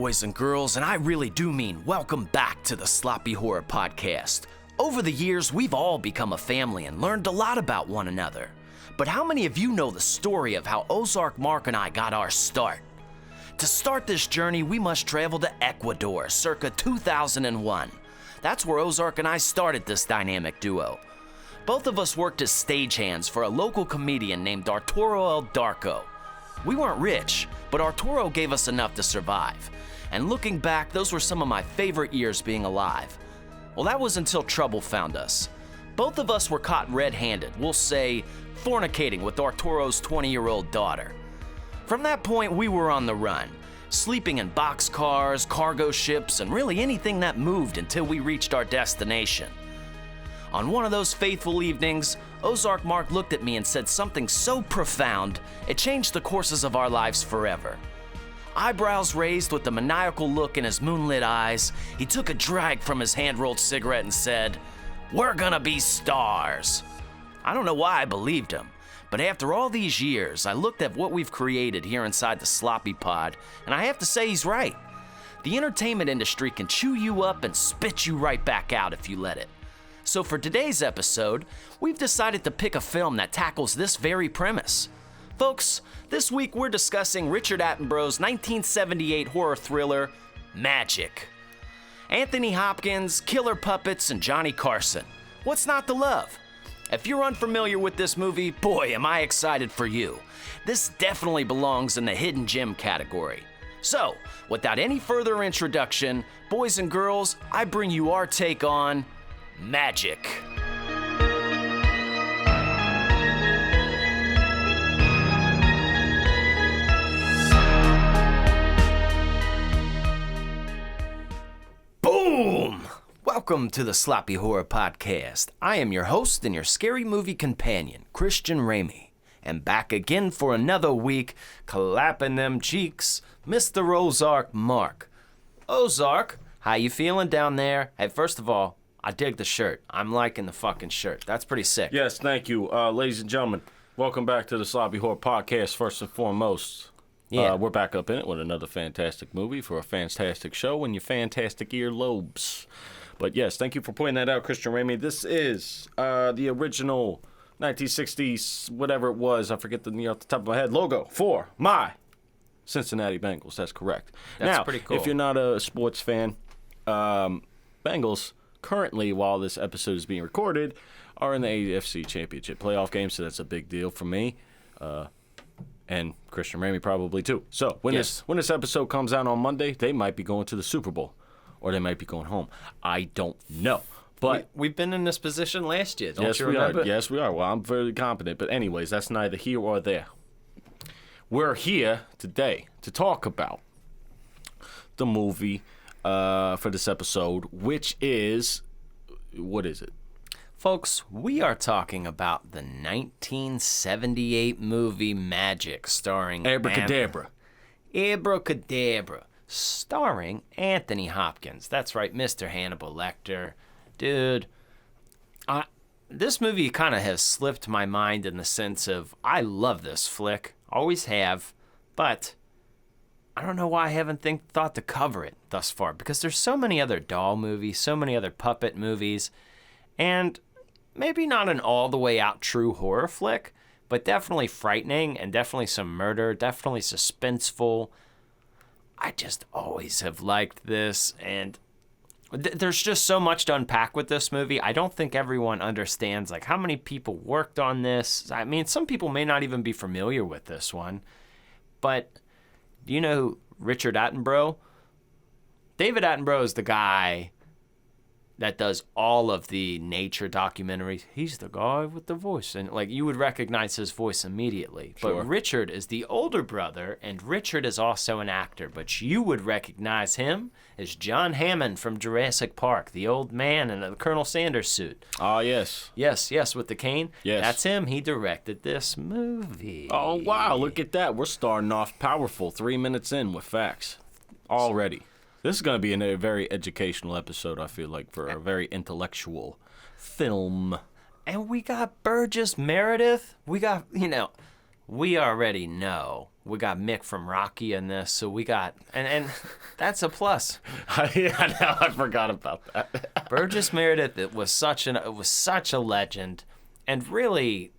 boys and girls, and I really do mean welcome back to the Sloppy Horror Podcast. Over the years, we've all become a family and learned a lot about one another. But how many of you know the story of how Ozark Mark and I got our start? To start this journey, we must travel to Ecuador, circa 2001. That's where Ozark and I started this dynamic duo. Both of us worked as stagehands for a local comedian named Arturo El Darko. We weren't rich, but Arturo gave us enough to survive. And looking back, those were some of my favorite years being alive. Well, that was until trouble found us. Both of us were caught red-handed, we'll say, fornicating with Arturo's 20-year-old daughter. From that point, we were on the run, sleeping in boxcars, cargo ships, and really anything that moved until we reached our destination. On one of those faithful evenings, Ozark Mark looked at me and said something so profound, it changed the courses of our lives forever. Eyebrows raised with the maniacal look in his moonlit eyes, he took a drag from his hand-rolled cigarette and said, "We're gonna be stars." I don't know why I believed him, but after all these years, I looked at what we've created here inside the Sloppy Pod, and I have to say he's right. The entertainment industry can chew you up and spit you right back out if you let it. So for today's episode, we've decided to pick a film that tackles this very premise. Folks, this week we're discussing Richard Attenborough's 1978 horror thriller, Magic. Anthony Hopkins, killer puppets, and Johnny Carson. What's not to love? If you're unfamiliar with this movie, boy, am I excited for you. This definitely belongs in the hidden gem category. So, without any further introduction, boys and girls, I bring you our take on Magic. Boom! Welcome to the Sloppy Horror Podcast. I am your host and your scary movie companion, Christian Ramey. And back again for another week, clapping them cheeks, Mr. Ozark Mark. Ozark, how you feeling down there? Hey, first of all, I dig the shirt. I'm liking the fucking shirt. That's pretty sick. Yes, thank you. Ladies and gentlemen, welcome back to the Sloppy Horror Podcast, first and foremost. Yeah. We're back up in it with another fantastic movie for a fantastic show and your fantastic earlobes. But yes, thank you for pointing that out, Christian Ramey. This is the original 1960s, whatever it was, I forget the off the top of my head, logo for my Cincinnati Bengals. That's correct. That's now, pretty cool. If you're not a sports fan, Bengals currently, while this episode is being recorded, are in the AFC Championship playoff game, so that's a big deal for me, and Christian Ramey probably too. So when this episode comes out on Monday, they might be going to the Super Bowl, or they might be going home. I don't know. But we've been in this position last year, don't yes, you remember? Yes, we are. Well, I'm very confident. But anyways, that's neither here or there. We're here today to talk about the movie for this episode, which is, what is it? Folks, we are talking about the 1978 movie Magic, starring Abracadabra. Abracadabra, starring Anthony Hopkins. That's right, Mr. Hannibal Lecter. Dude, this movie kind of has slipped my mind in the sense of I love this flick, always have, but I don't know why I haven't thought to cover it thus far, because there's so many other doll movies, so many other puppet movies, and maybe not an all-the-way-out true horror flick, but definitely frightening and definitely some murder, definitely suspenseful. I just always have liked this, and there's just so much to unpack with this movie. I don't think everyone understands like how many people worked on this. I mean, some people may not even be familiar with this one, but do you know Richard Attenborough? David Attenborough is the guy that does all of the nature documentaries. He's the guy with the voice. And like you would recognize his voice immediately. Sure. But Richard is the older brother, and Richard is also an actor. But you would recognize him as John Hammond from Jurassic Park, the old man in the Colonel Sanders suit. Ah, yes. Yes, with the cane. Yes. That's him. He directed this movie. Oh, wow, look at that. We're starting off powerful 3 minutes in with facts already. This is going to be a very educational episode, I feel like, for a very intellectual film. And we got Burgess Meredith. We got, we already know We got Mick from Rocky in this, so we got and that's a plus. Yeah, now I forgot about that. Burgess Meredith it was such a legend, and really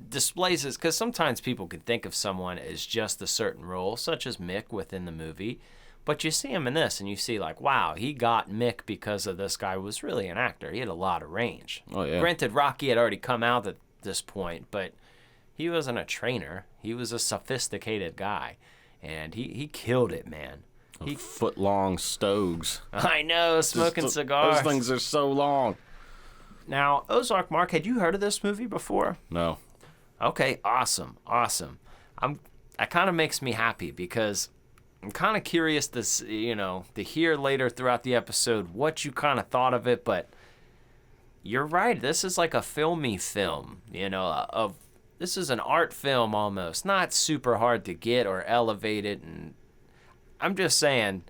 displays his, because sometimes people can think of someone as just a certain role, such as Mick within the movie, but you see him in this and you see like, wow, he got Mick because of this guy was really an actor. He had a lot of range. Oh yeah. Granted, Rocky had already come out at this point, but he wasn't a trainer. He was a sophisticated guy, and he killed it, man. Foot-long stogs. I know, smoking cigars. Those things are so long. Now, Ozark, Mark, had you heard of this movie before? No. Okay, awesome. That kind of makes me happy because I'm kind of curious to hear later throughout the episode what you kind of thought of it, but you're right. This is like a filmy film, this is an art film almost, not super hard to get or elevated, and I'm just saying,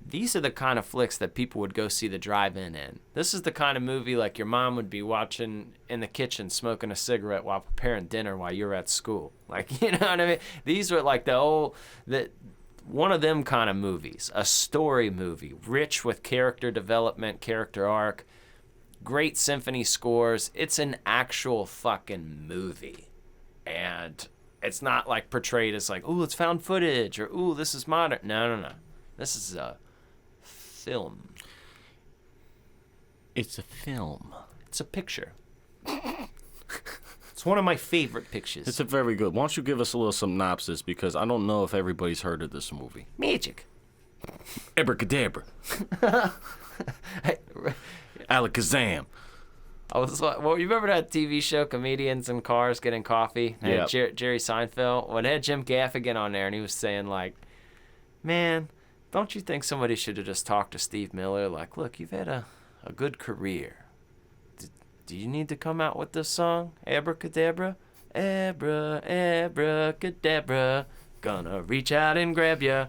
these are the kind of flicks that people would go see the drive-in in. This is the kind of movie like your mom would be watching in the kitchen smoking a cigarette while preparing dinner while you're at school. Like, you know what I mean? These were like one of them kind of movies, a story movie, rich with character development, character arc, great symphony scores. It's an actual fucking movie. And it's not like portrayed as like, ooh, it's found footage or ooh, this is modern. No. This is a film. It's a film. It's a picture. It's one of my favorite pictures. It's a very good. Why don't you give us a little synopsis, because I don't know if everybody's heard of this movie. Magic. Abracadabra. Alakazam. Well, you remember that TV show, Comedians in Cars Getting Coffee? Yeah. Jerry Seinfeld. When it had Jim Gaffigan on there, and he was saying like, man, don't you think somebody should have just talked to Steve Miller? Like, look, you've had a good career. Do you need to come out with this song? Abracadabra? Abracadabra. Gonna reach out and grab ya.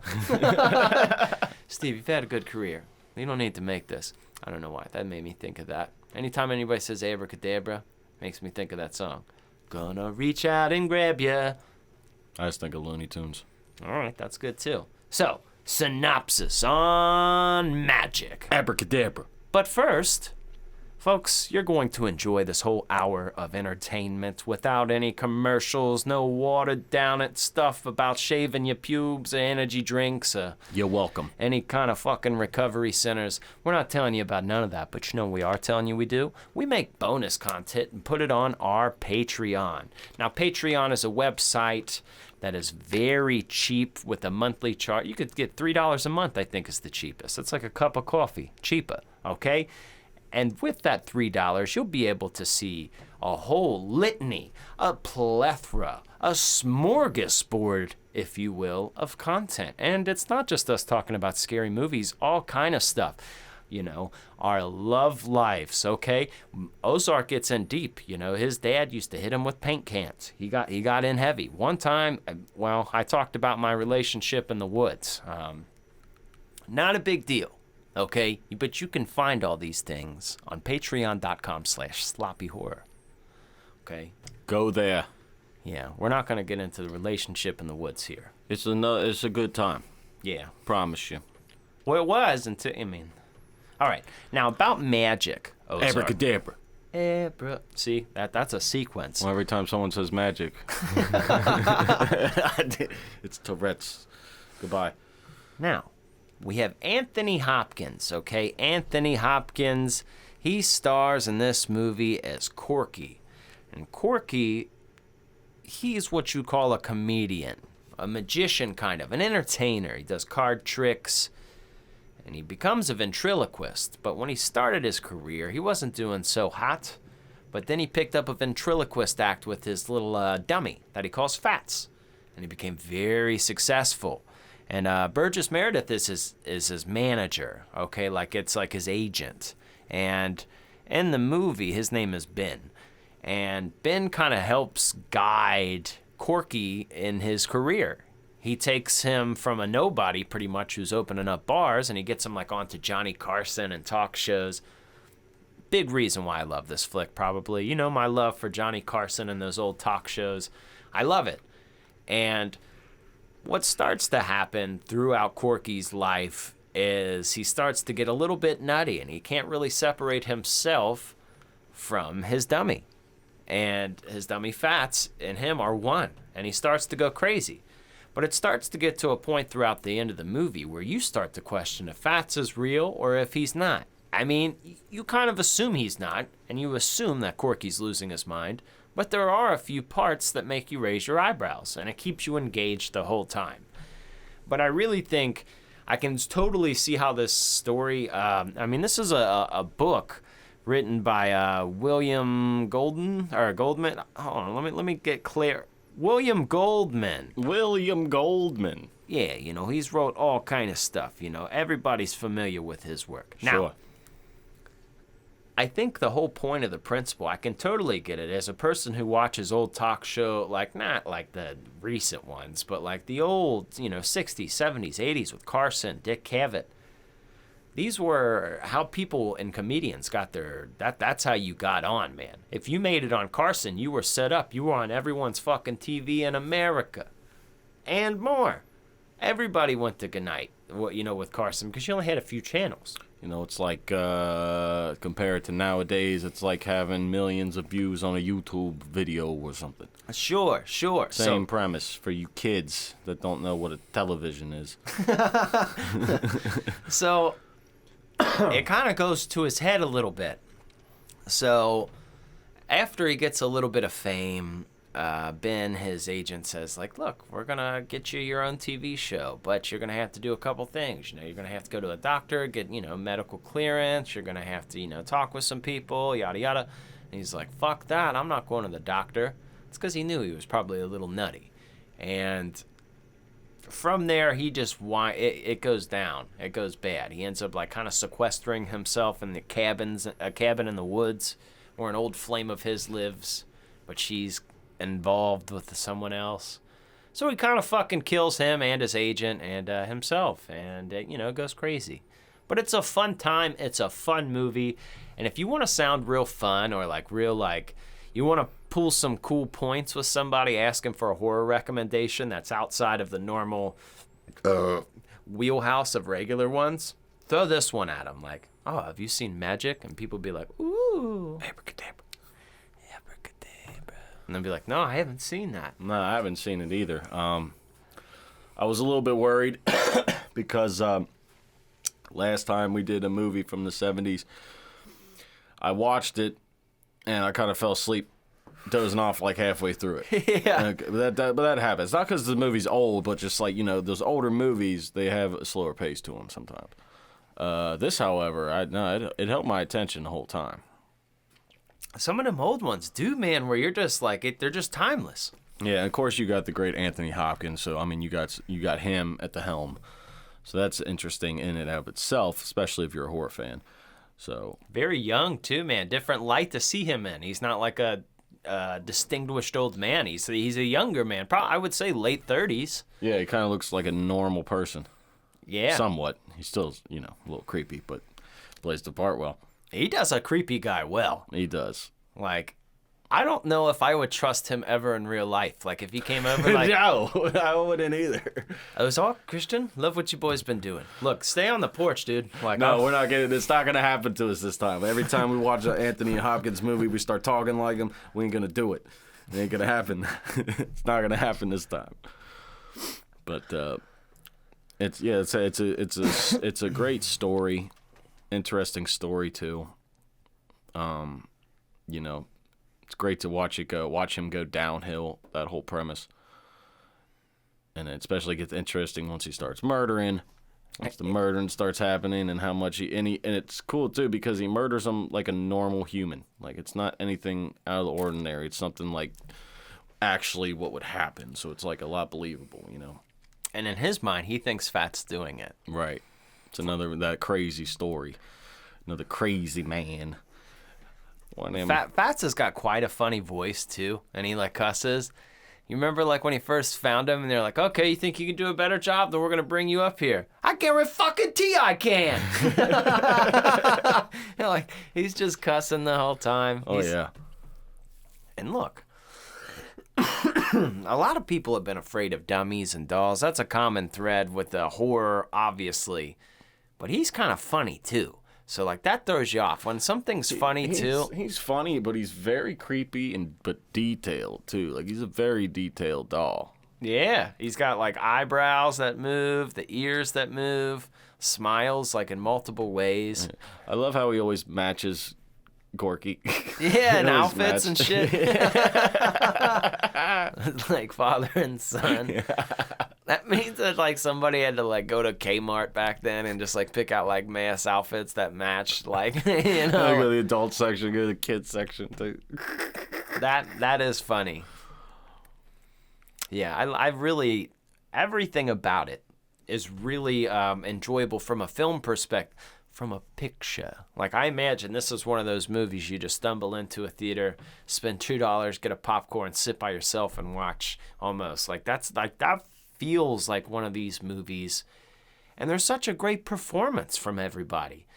Steve, you've had a good career. You don't need to make this. I don't know why. That made me think of that. Anytime anybody says abracadabra, makes me think of that song. Gonna reach out and grab ya. I just think of Looney Tunes. All right, that's good too. So, synopsis on Magic. Abracadabra. But first, folks, you're going to enjoy this whole hour of entertainment without any commercials, no watered down stuff about shaving your pubes, energy drinks, You're welcome. any kind of fucking recovery centers. We're not telling you about none of that, but you know what we are telling you we do? We make bonus content and put it on our Patreon. Now, Patreon is a website that is very cheap with a monthly chart. You could get $3 a month, I think is the cheapest. It's like a cup of coffee, cheaper, okay? And with that $3, you'll be able to see a whole litany, a plethora, a smorgasbord, if you will, of content. And it's not just us talking about scary movies, all kind of stuff. Our love lives, okay? Ozark gets in deep. His dad used to hit him with paint cans. He got in heavy. One time, I talked about my relationship in the woods. Not a big deal. Okay, but you can find all these things on patreon.com/sloppyhorror. Okay? Go there. Yeah, we're not going to get into the relationship in the woods here. It's a good time. Yeah. Promise you. Well, it was until, all right. Now, about magic. Ozark. Abracadabra. See, that's a sequence. Well, every time someone says magic, it's Tourette's. Goodbye. Now, we have Anthony Hopkins, okay? Anthony Hopkins, he stars in this movie as Corky. And Corky, he's what you call a comedian, a magician kind of, an entertainer. He does card tricks, and he becomes a ventriloquist. But when he started his career, he wasn't doing so hot. But then he picked up a ventriloquist act with his little dummy that he calls Fats. And he became very successful. And Burgess Meredith is his manager, okay? It's like his agent. And in the movie, his name is Ben. And Ben kind of helps guide Corky in his career. He takes him from a nobody, pretty much, who's opening up bars, and he gets him onto Johnny Carson and talk shows. Big reason why I love this flick, probably. My love for Johnny Carson and those old talk shows. I love it. And what starts to happen throughout Corky's life is he starts to get a little bit nutty, and he can't really separate himself from his dummy. And his dummy Fats and him are one, and he starts to go crazy. But it starts to get to a point throughout the end of the movie where you start to question if Fats is real or if he's not. I mean, you kind of assume he's not, and you assume that Corky's losing his mind, but there are a few parts that make you raise your eyebrows, and it keeps you engaged the whole time. But I really think I can totally see how this story, this is a book written by William Goldman. Hold on, let me get clear. William Goldman. William Goldman. Yeah, he's wrote all kind of stuff. Everybody's familiar with his work. Sure. Now, I think the whole point of the principle, I can totally get it. As a person who watches old talk show, not like the recent ones, but like the old, 60s, 70s, 80s with Carson, Dick Cavett. These were how people and comedians got that's how you got on, man. If you made it on Carson, you were set up. You were on everyone's fucking TV in America. And more. Everybody went to Goodnight, with Carson, because you only had a few channels. It's like, compared to nowadays, it's like having millions of views on a YouTube video or something. Sure. Same premise for you kids that don't know what a television is. So, it kind of goes to his head a little bit. So, after he gets a little bit of fame, Ben, his agent, says, look, we're going to get you your own TV show, but you're going to have to do a couple things. You're going to have to go to a doctor, get, medical clearance. You're going to have to, talk with some people, yada, yada. And he's like, fuck that. I'm not going to the doctor. It's because he knew he was probably a little nutty. And from there, he just, it goes down. It goes bad. He ends up, kind of sequestering himself in a cabin in the woods where an old flame of his lives, but she's involved with someone else. So he kind of fucking kills him and his agent and himself, and it goes crazy. But it's a fun time. It's a fun movie. And if you want to sound real fun or you want to pull some cool points with somebody asking for a horror recommendation that's outside of the normal wheelhouse of regular ones, throw this one at them. Oh, have you seen Magic? And people be like, ooh, abracadabra. And they'll be like, no, I haven't seen that. No, I haven't seen it either. I was a little bit worried because last time we did a movie from the 70s, I watched it and I kind of fell asleep, dozing off halfway through it. Yeah. But that happens. Not because the movie's old, but just those older movies, they have a slower pace to them sometimes. This, however, it held my attention the whole time. Some of them old ones do, man, where you're just they're just timeless. Yeah, and of course you got the great Anthony Hopkins, so you got him at the helm. So that's interesting in and of itself, especially if you're a horror fan. So very young too, man. Different light to see him in. He's not like a distinguished old man. He's a younger man. Probably I would say late 30s. Yeah, he kind of looks like a normal person. Yeah. Somewhat. He's still, a little creepy, but plays the part well. He does a creepy guy well. He does. I don't know if I would trust him ever in real life. If he came over No, I wouldn't either. I was all, Christian, love what you boys been doing. Look, stay on the porch, dude. No, we're not getting. It's not gonna happen to us this time. Every time we watch an Anthony Hopkins movie, we start talking like him. We ain't gonna do it. It ain't gonna happen. It's not gonna happen this time. But it's a great story, interesting story too. It's great to watch him go downhill, that whole premise. And it especially gets interesting once he starts murdering. Once the murdering starts happening and how much and it's cool too because he murders them like a normal human. It's not anything out of the ordinary. It's something actually what would happen. So it's a lot believable, And in his mind, he thinks Fat's doing it. Right. It's that crazy story. Another crazy man. Fats has got quite a funny voice too, and he cusses. You remember when he first found him, and they're like, "Okay, you think you can do a better job? Then we're gonna bring you up here." I guarantee I can. He's just cussing the whole time. Oh yeah. And look, a lot of people have been afraid of dummies and dolls. That's a common thread with the horror, obviously. But he's kind of funny, too. So, like, that throws you off. When something's funny, too. He's funny, but he's very creepy but detailed, too. Like, he's a very detailed doll. Yeah. He's got, like, eyebrows that move, the ears that move, smiles, like, in multiple ways. I love how he always matches Gorky. Yeah, and outfits and shit. Like father and son. Yeah. That means that like somebody had to like go to Kmart back then and just like pick out like mass outfits that matched like Go to the adult section, go to the kids section too. That is funny. Yeah, I really everything about it is really enjoyable from a film perspective. From a picture. Like, I imagine this is one of those movies you just stumble into a theater, spend $2, get a popcorn, sit by yourself and watch almost. Like, that feels like one of these movies. And there's such a great performance from everybody.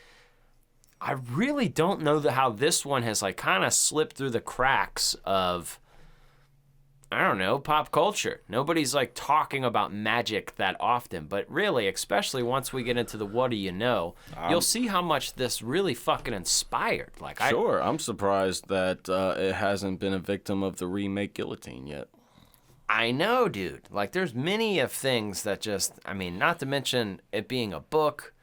I really don't know how this one has, like, kind of slipped through the cracks of, I don't know, pop culture. Nobody's like talking about magic that often, but really, especially once we get into the what do you know, you'll see how much this really fucking inspired. Like, I'm surprised that it hasn't been a victim of the remake Guillotine yet. I know, dude. Like, there's many of things that just, I mean, not to mention it being a book,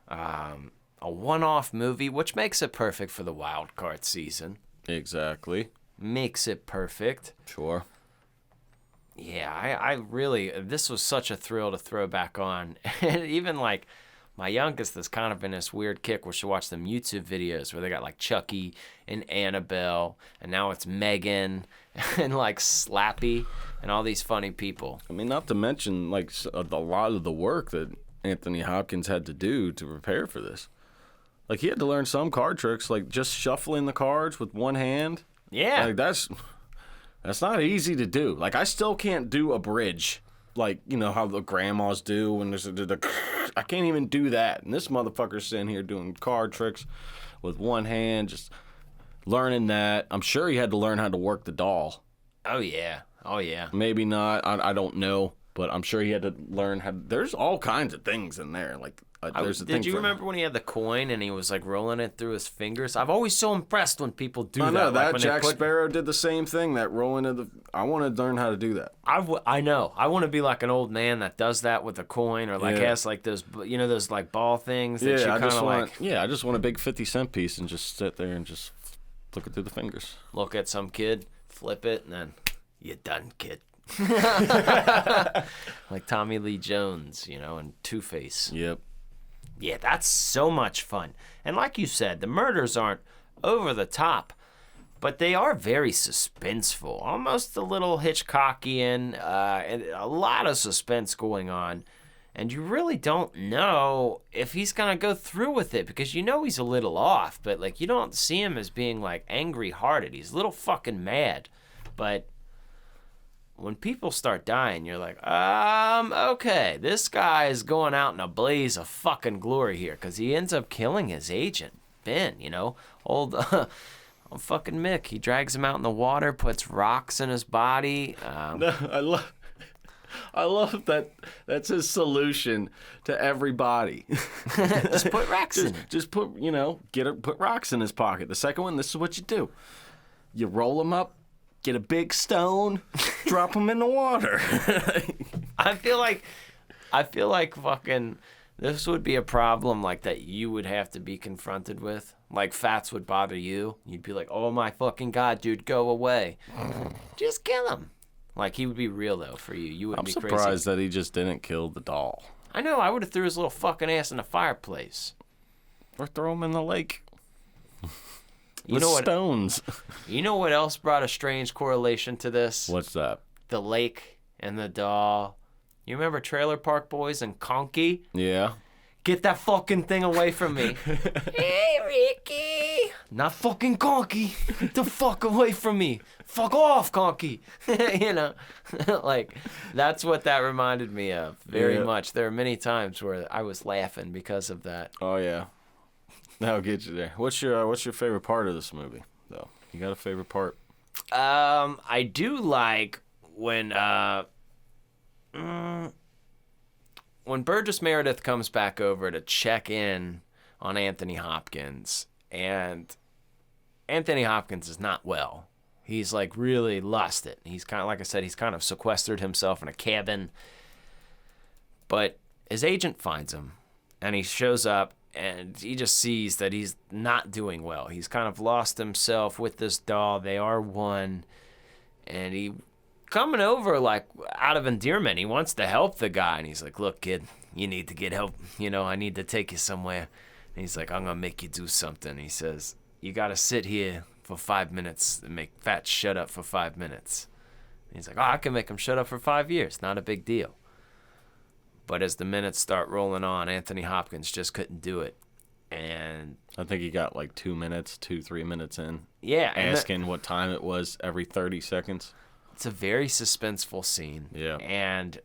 a one-off movie, which makes it perfect for the Wildcard season. Exactly. Makes it perfect. Sure. Yeah, I really, this was such a thrill to throw back on. And even like my youngest is kind of in this weird kick where she watched them YouTube videos where they got like Chucky and Annabelle and now it's Megan and like Slappy and all these funny people. I mean, not to mention like a lot of the work that Anthony Hopkins had to do to prepare for this. Like he had to learn some card tricks, like just shuffling the cards with one hand. Yeah. Like that's not easy to do. Like I still can't do a bridge, like you know how the grandmas do when there's I can't even do that. And this motherfucker's sitting here doing card tricks with one hand, just learning that. I'm sure he had to learn how to work the doll. Oh yeah. Maybe not. I don't know, but I'm sure he had to learn how. There's all kinds of things in there. Like there's a thing. Did you remember when he had the coin and he was like rolling it through his fingers? I've always so impressed when people do that. I know like that Jack Sparrow did the same thing. That rolling of the. I want to learn how to do that. I know. I want to be like an old man that does that with a coin or like has like those those like ball things that you kind of like. Yeah, I just want a big 50-cent piece and just sit there and just look it through the fingers. Look at some kid, flip it, and then you're done, kid. Like Tommy Lee Jones, and Two-Face. Yep. Yeah, that's so much fun. And like you said, the murders aren't over the top, but they are very suspenseful, almost a little Hitchcockian, and a lot of suspense going on. And you really don't know if he's going to go through with it because he's a little off, but like you don't see him as being like angry-hearted. He's a little fucking mad. But when people start dying, you're like, okay, this guy is going out in a blaze of fucking glory here because he ends up killing his agent, Ben, old fucking Mick. He drags him out in the water, puts rocks in his body. No, I love that. That's his solution to everybody. Just put rocks in it. Just put, put rocks in his pocket. The second one, this is what you do. You roll them up. Get a big stone, drop them in the water. I feel like fucking this would be a problem like that you would have to be confronted with. Like fats would bother you. You'd be like, oh my fucking God, dude, go away. Just kill him. Like he would be real though for you. You wouldn't be crazy. I'm surprised that he just didn't kill the doll. I know. I would have threw his little fucking ass in the fireplace. Or throw him in the lake. With stones. You know what else brought a strange correlation to this? What's that? The lake and the doll. You remember Trailer Park Boys and Conky? Yeah. Get that fucking thing away from me. Hey, Ricky. Not fucking Conky. Get the fuck away from me. Fuck off, Conky. Like, that's what that reminded me of very much. There are many times where I was laughing because of that. Oh, yeah. That'll get you there. What's your favorite part of this movie, though? You got a favorite part? I do like when Burgess Meredith comes back over to check in on Anthony Hopkins, and Anthony Hopkins is not well. He's like really lost it. He's kind of, like I said, he's kind of sequestered himself in a cabin. But his agent finds him, and he shows up, and he just sees that he's not doing well. He's kind of lost himself with this doll. They are one, and he coming over like out of endearment. He wants to help the guy, and he's like, "Look, kid, you need to get help. You know, I need to take you somewhere." And he's like, "I'm gonna make you do something." He says, "You gotta sit here for 5 minutes and make Fats shut up for 5 minutes." And he's like, "Oh, I can make him shut up for 5 years. Not a big deal." But as the minutes start rolling on, Anthony Hopkins just couldn't do it. And I think he got like 2 minutes, 3 minutes in. Yeah. Asking what time it was every 30 seconds. It's a very suspenseful scene. Yeah. And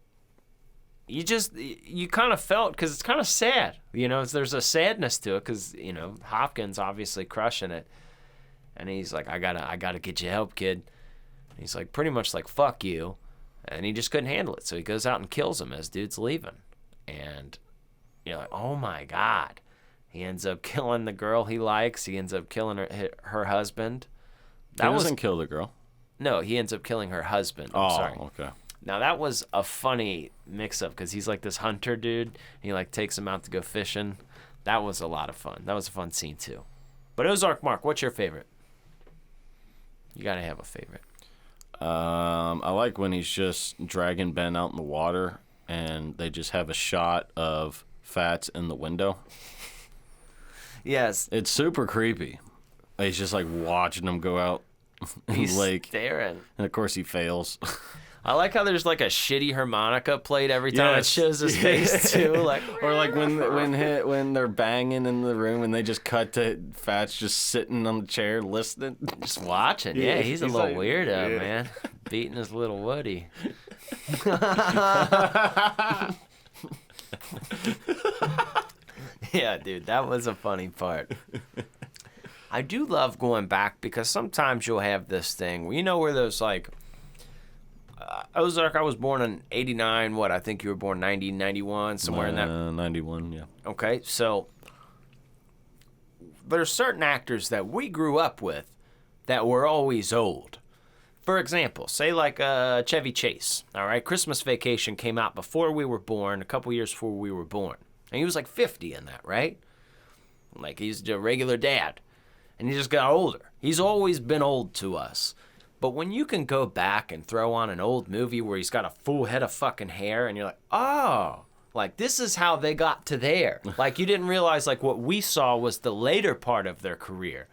you kind of felt, because it's kind of sad. You know, there's a sadness to it because, you know, Hopkins obviously crushing it. And he's like, I gotta get you help, kid. And he's like, pretty much like, fuck you. And he just couldn't handle it. So he goes out and kills him as dude's leaving. And you're like, oh my God. He ends up killing the girl he likes. He ends up killing her husband. He doesn't kill the girl. No, he ends up killing her husband. Oh, sorry. Okay. Now, that was a funny mix-up because he's like this hunter dude. And he like takes him out to go fishing. That was a lot of fun. That was a fun scene too. But Ozark Mark, what's your favorite? You got to have a favorite. I like when he's just dragging Ben out in the water and they just have a shot of Fats in the window. Yes. It's super creepy. He's just like watching him go out in the lake. Staring. And of course he fails. I like how there's like a shitty harmonica played every time it shows his face too. Like, or like when they're banging in the room and they just cut to Fats just sitting on the chair listening. Just watching. Yeah, he's a little like, weirdo, man. Beating his little Woody. Yeah, dude, that was a funny part. I do love going back because sometimes you'll have this thing where, you know, where there's like, Ozark, I was born in 89. What, I think you were born 90, 91, somewhere in that. 91, yeah. Okay, so there's certain actors that we grew up with that were always old. For example, say like Chevy Chase, all right? Christmas Vacation came out before we were born, a couple years before we were born. And he was like 50 in that, right? Like he's a regular dad. And he just got older. He's always been old to us. But when you can go back and throw on an old movie where he's got a full head of fucking hair and you're like, oh, like this is how they got to there. Like you didn't realize like what we saw was the later part of their career.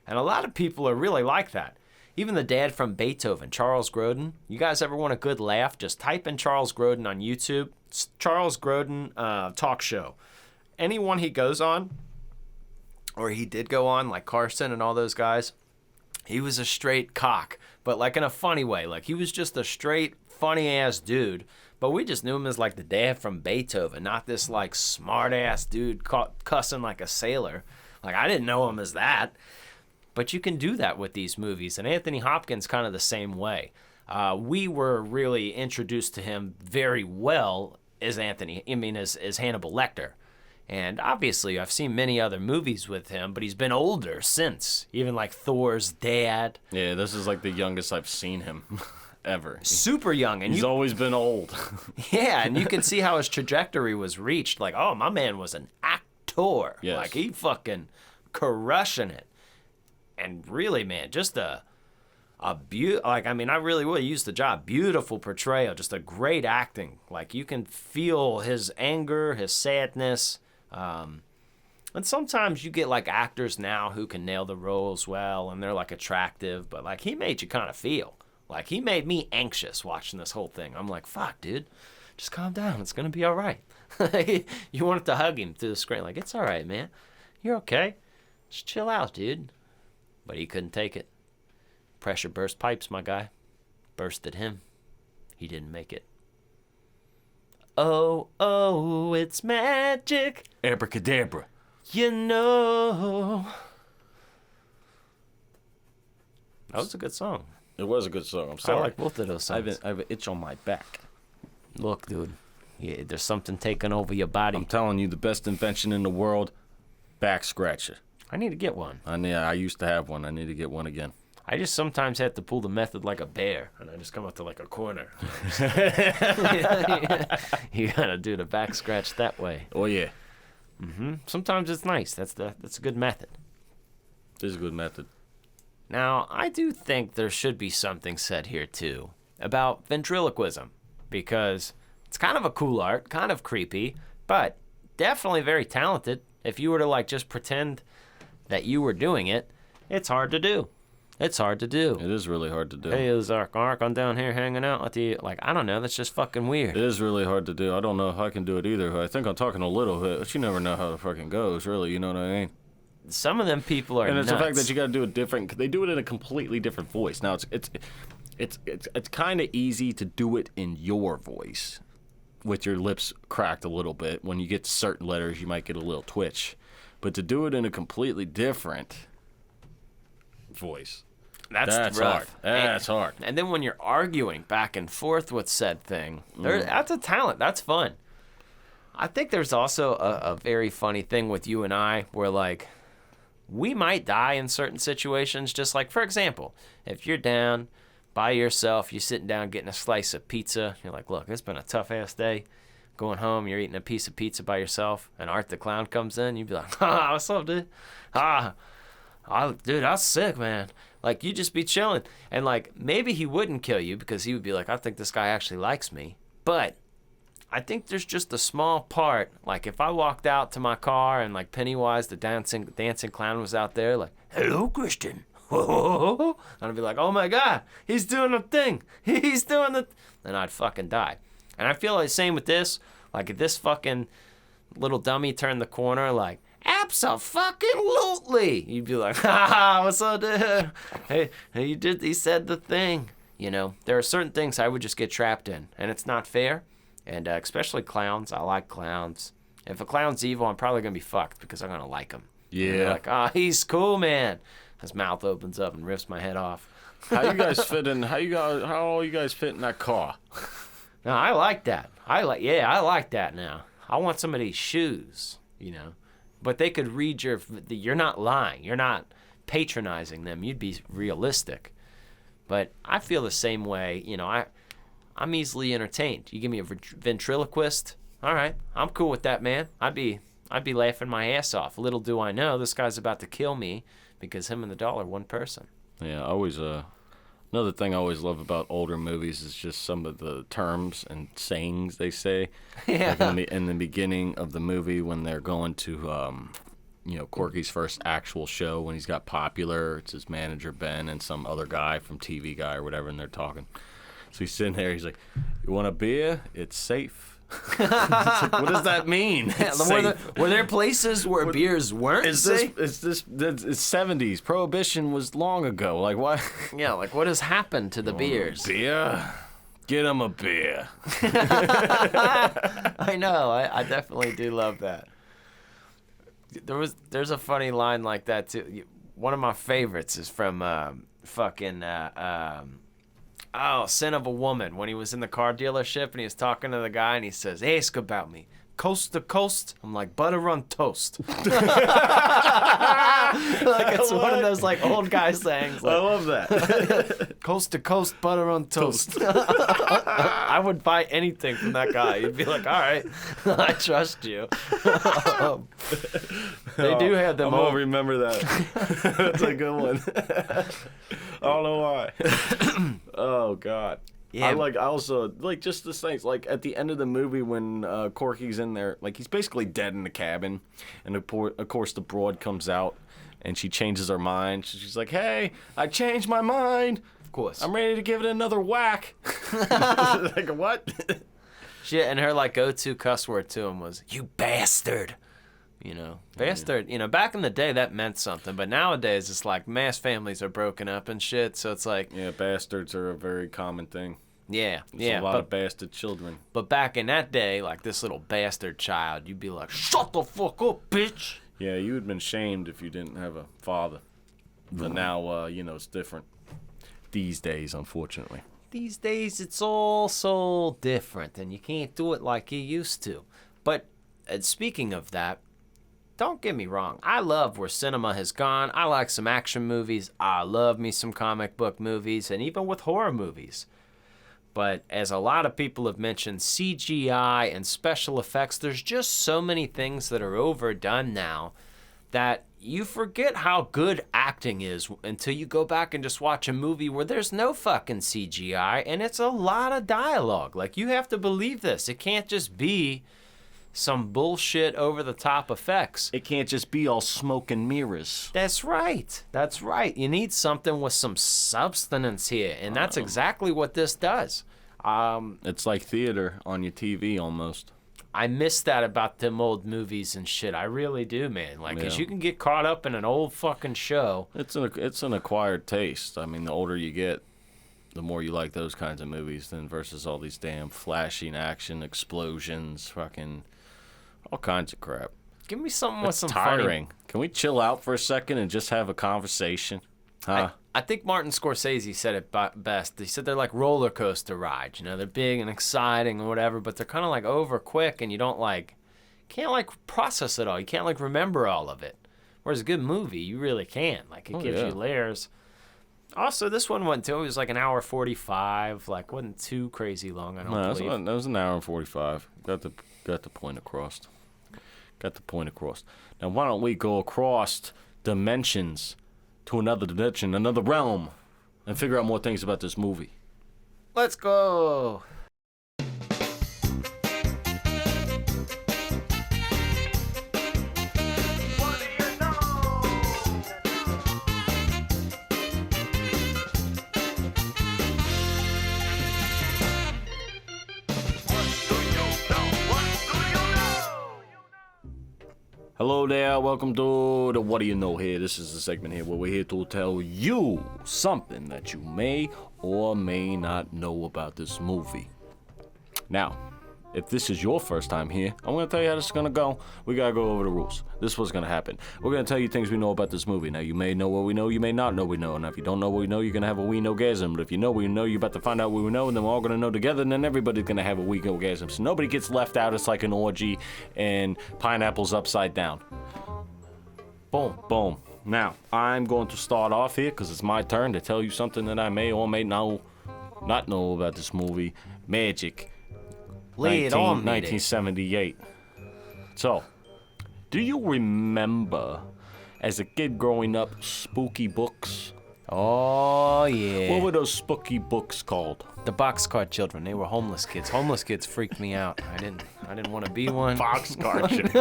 And a lot of people are really like that. Even the dad from Beethoven, Charles Grodin. You guys ever want a good laugh? Just type in Charles Grodin on YouTube. It's Charles Grodin talk show. Anyone he goes on, or he did go on, like Carson and all those guys, he was a straight cock, but like in a funny way. Like he was just a straight, funny-ass dude, but we just knew him as like the dad from Beethoven, not this like smart-ass dude cussing like a sailor. Like I didn't know him as that. But you can do that with these movies, and Anthony Hopkins kind of the same way. We were really introduced to him very well as as Hannibal Lecter. And obviously, I've seen many other movies with him, but he's been older since. Even like Thor's dad. Yeah, this is like the youngest I've seen him ever. Super young. And he's always been old. Yeah, and you can see how his trajectory was reached. Like, oh, my man was an actor. Yes. Like, he fucking crushing it. And really, man, just I really will use the job. Beautiful portrayal, just a great acting. Like, you can feel his anger, his sadness. And sometimes you get, like, actors now who can nail the roles well, and they're, like, attractive. But, like, he made you kind of feel. Like, he made me anxious watching this whole thing. I'm like, fuck, dude, just calm down. It's going to be all right. You wanted to hug him through the screen. Like, it's all right, man. You're okay. Just chill out, dude. But he couldn't take it. Pressure burst pipes, my guy. Bursted him. He didn't make it. Oh, oh, it's magic. Abracadabra. You know. That was a good song. It was a good song. I'm sorry. I like both of those songs. I have an itch on my back. Look, dude. Yeah, there's something taking over your body. I'm telling you, the best invention in the world, back scratcher. I need to get one. I used to have one. I need to get one again. I just sometimes have to pull the method like a bear, and I just come up to like a corner. You gotta do the back scratch that way. Oh yeah. Sometimes it's nice. That's a good method. This is a good method. Now, I do think there should be something said here too about ventriloquism, because it's kind of a cool art, kind of creepy, but definitely very talented. If you were to like just pretend that you were doing it, it's hard to do. It's hard to do. It is really hard to do. Hey, Ozark, I'm down here hanging out with you. Like, I don't know. That's just fucking weird. It is really hard to do. I don't know if I can do it either. I think I'm talking a little bit, but you never know how it fucking goes, really. You know what I mean? Some of them people are and it's nuts. the fact that you got to do it different. They do it in a completely different voice. Now, it's kind of easy to do it in your voice with your lips cracked a little bit. When you get to certain letters, you might get a little twitch. But to do it in a completely different voice, that's rough. hard. That's hard. And then when you're arguing back and forth with said thing, that's a talent. That's fun. I think there's also a very funny thing with you and I where, like, we might die in certain situations. Just like, for example, if you're down by yourself, you're sitting down getting a slice of pizza. You're like, look, it's been a tough-ass day. Going home, you're eating a piece of pizza by yourself, and Art the Clown comes in. You'd be like, what's up, dude? Dude, I was sick, man. Like, you just be chilling. And, like, maybe he wouldn't kill you because he would be like, I think this guy actually likes me. But I think there's just a small part. Like, if I walked out to my car and, like, Pennywise, the dancing clown, was out there, like, hello, Christian. And I'd be like, oh, my God, he's doing the thing. He's doing the... And I'd fucking die. And I feel like the same with this. Like, if this fucking little dummy turned the corner, like, abso-fucking-lutely. You'd be like, what's up, dude? Hey, he said the thing. You know, there are certain things I would just get trapped in, and it's not fair. And especially clowns. I like clowns. If a clown's evil, I'm probably going to be fucked because I'm going to like him. Yeah. Like, he's cool, man. His mouth opens up and rips my head off. How you guys fit in? How all you guys fit in that car? No, I like that. I like that now. I want somebody's shoes, you know. But they could read you're not lying. You're not patronizing them. You'd be realistic. But I feel the same way, you know. I'm easily entertained. You give me a ventriloquist, all right, I'm cool with that, man. I'd be laughing my ass off. Little do I know, this guy's about to kill me because him and the doll are one person. Yeah, another thing I always love about older movies is just some of the terms and sayings they say. Yeah. Like in the beginning of the movie when they're going to, Corky's first actual show when he's got popular. It's his manager, Ben, and some other guy from TV Guy or whatever, and they're talking. So he's sitting there, he's like, you want a beer? It's safe. Like, what does that mean? Were there places where beers weren't safe? It's 70s. Prohibition was long ago. Like, why? Yeah, like, what has happened to the beers? Beer? Get him a beer. I know. I definitely do love that. There's a funny line like that, too. One of my favorites is from Sin of a Woman, when he was in the car dealership and he was talking to the guy and he says, ask about me. Coast to coast, I'm like butter on toast. Like, it's one of those like old guy sayings. Like, I love that. Coast to coast, butter on toast. I would buy anything from that guy. You'd be like, all right, I trust you. They do have them. I'm gonna remember that. That's a good one. I don't know why. Oh God. Yeah. I also like just the things like at the end of the movie when Corky's in there, like he's basically dead in the cabin, and of course the broad comes out and she changes her mind. She's like, "Hey, I changed my mind. Of course, I'm ready to give it another whack." Like what? And her like go-to cuss word to him was "you bastard." You know, bastard. You know, back in the day that meant something, but nowadays it's like mass families are broken up and shit. So it's like bastards are a very common thing. Yeah, There's a lot of bastard children. But back in that day, like this little bastard child, you'd be like, "Shut the fuck up, bitch." Yeah, you would have been shamed if you didn't have a father. But now, it's different. these days, unfortunately. These days, it's all so different, and you can't do it like you used to. But speaking of that, don't get me wrong. I love where cinema has gone. I like some action movies. I love me some comic book movies, and even with horror movies. But as a lot of people have mentioned, CGI and special effects, there's just so many things that are overdone now that you forget how good acting is until you go back and just watch a movie where there's no fucking CGI and it's a lot of dialogue. Like, you have to believe this. It can't just be some bullshit over-the-top effects. It can't just be all smoke and mirrors. That's right. That's right. You need something with some substance here, and that's exactly what this does. It's like theater on your TV almost. I miss that about them old movies and shit. I really do, man. Like, 'cause you can get caught up in an old fucking show. It's an acquired taste. I mean, the older you get, the more you like those kinds of movies than versus all these damn flashing action explosions, fucking all kinds of crap. Give me something with some tiring. funny. Can we chill out for a second and just have a conversation? Huh? I think Martin Scorsese said it best. He said they're like roller coaster rides. You know, they're big and exciting and whatever, but they're kind of like over quick, and you don't can't process it all. You can't remember all of it. Whereas a good movie, you really can. Like, it gives you layers. Also, this one went to, it was like an hour 45. Like, wasn't too crazy long, I don't believe. That was an hour and 45. Got the point across. Got the point across. Now, why don't we go across dimensions to another dimension, another realm, and figure out more things about this movie? Let's go. Hello there, welcome to the What Do You Know here. This is the segment here where we're here to tell you something that you may or may not know about this movie. Now, if this is your first time here, I'm going to tell you how this is going to go. We got to go over the rules. This is what's going to happen. We're going to tell you things we know about this movie. Now, you may know what we know, you may not know what we know. Now, if you don't know what we know, you're going to have a we-know-gasm. But if you know what we know, you're about to find out what we know, and then we're all going to know together, and then everybody's going to have a we-know-gasm. So nobody gets left out. It's like an orgy, and pineapple's upside down. Boom, boom. Now, I'm going to start off here because it's my turn to tell you something that I may or may not know about this movie. Magic. Lay it on me. 1978. So, do you remember, as a kid growing up, spooky books? Oh, yeah. What were those spooky books called? The Boxcar Children. They were homeless kids. Homeless kids freaked me out. I didn't want to be one. Boxcar Children.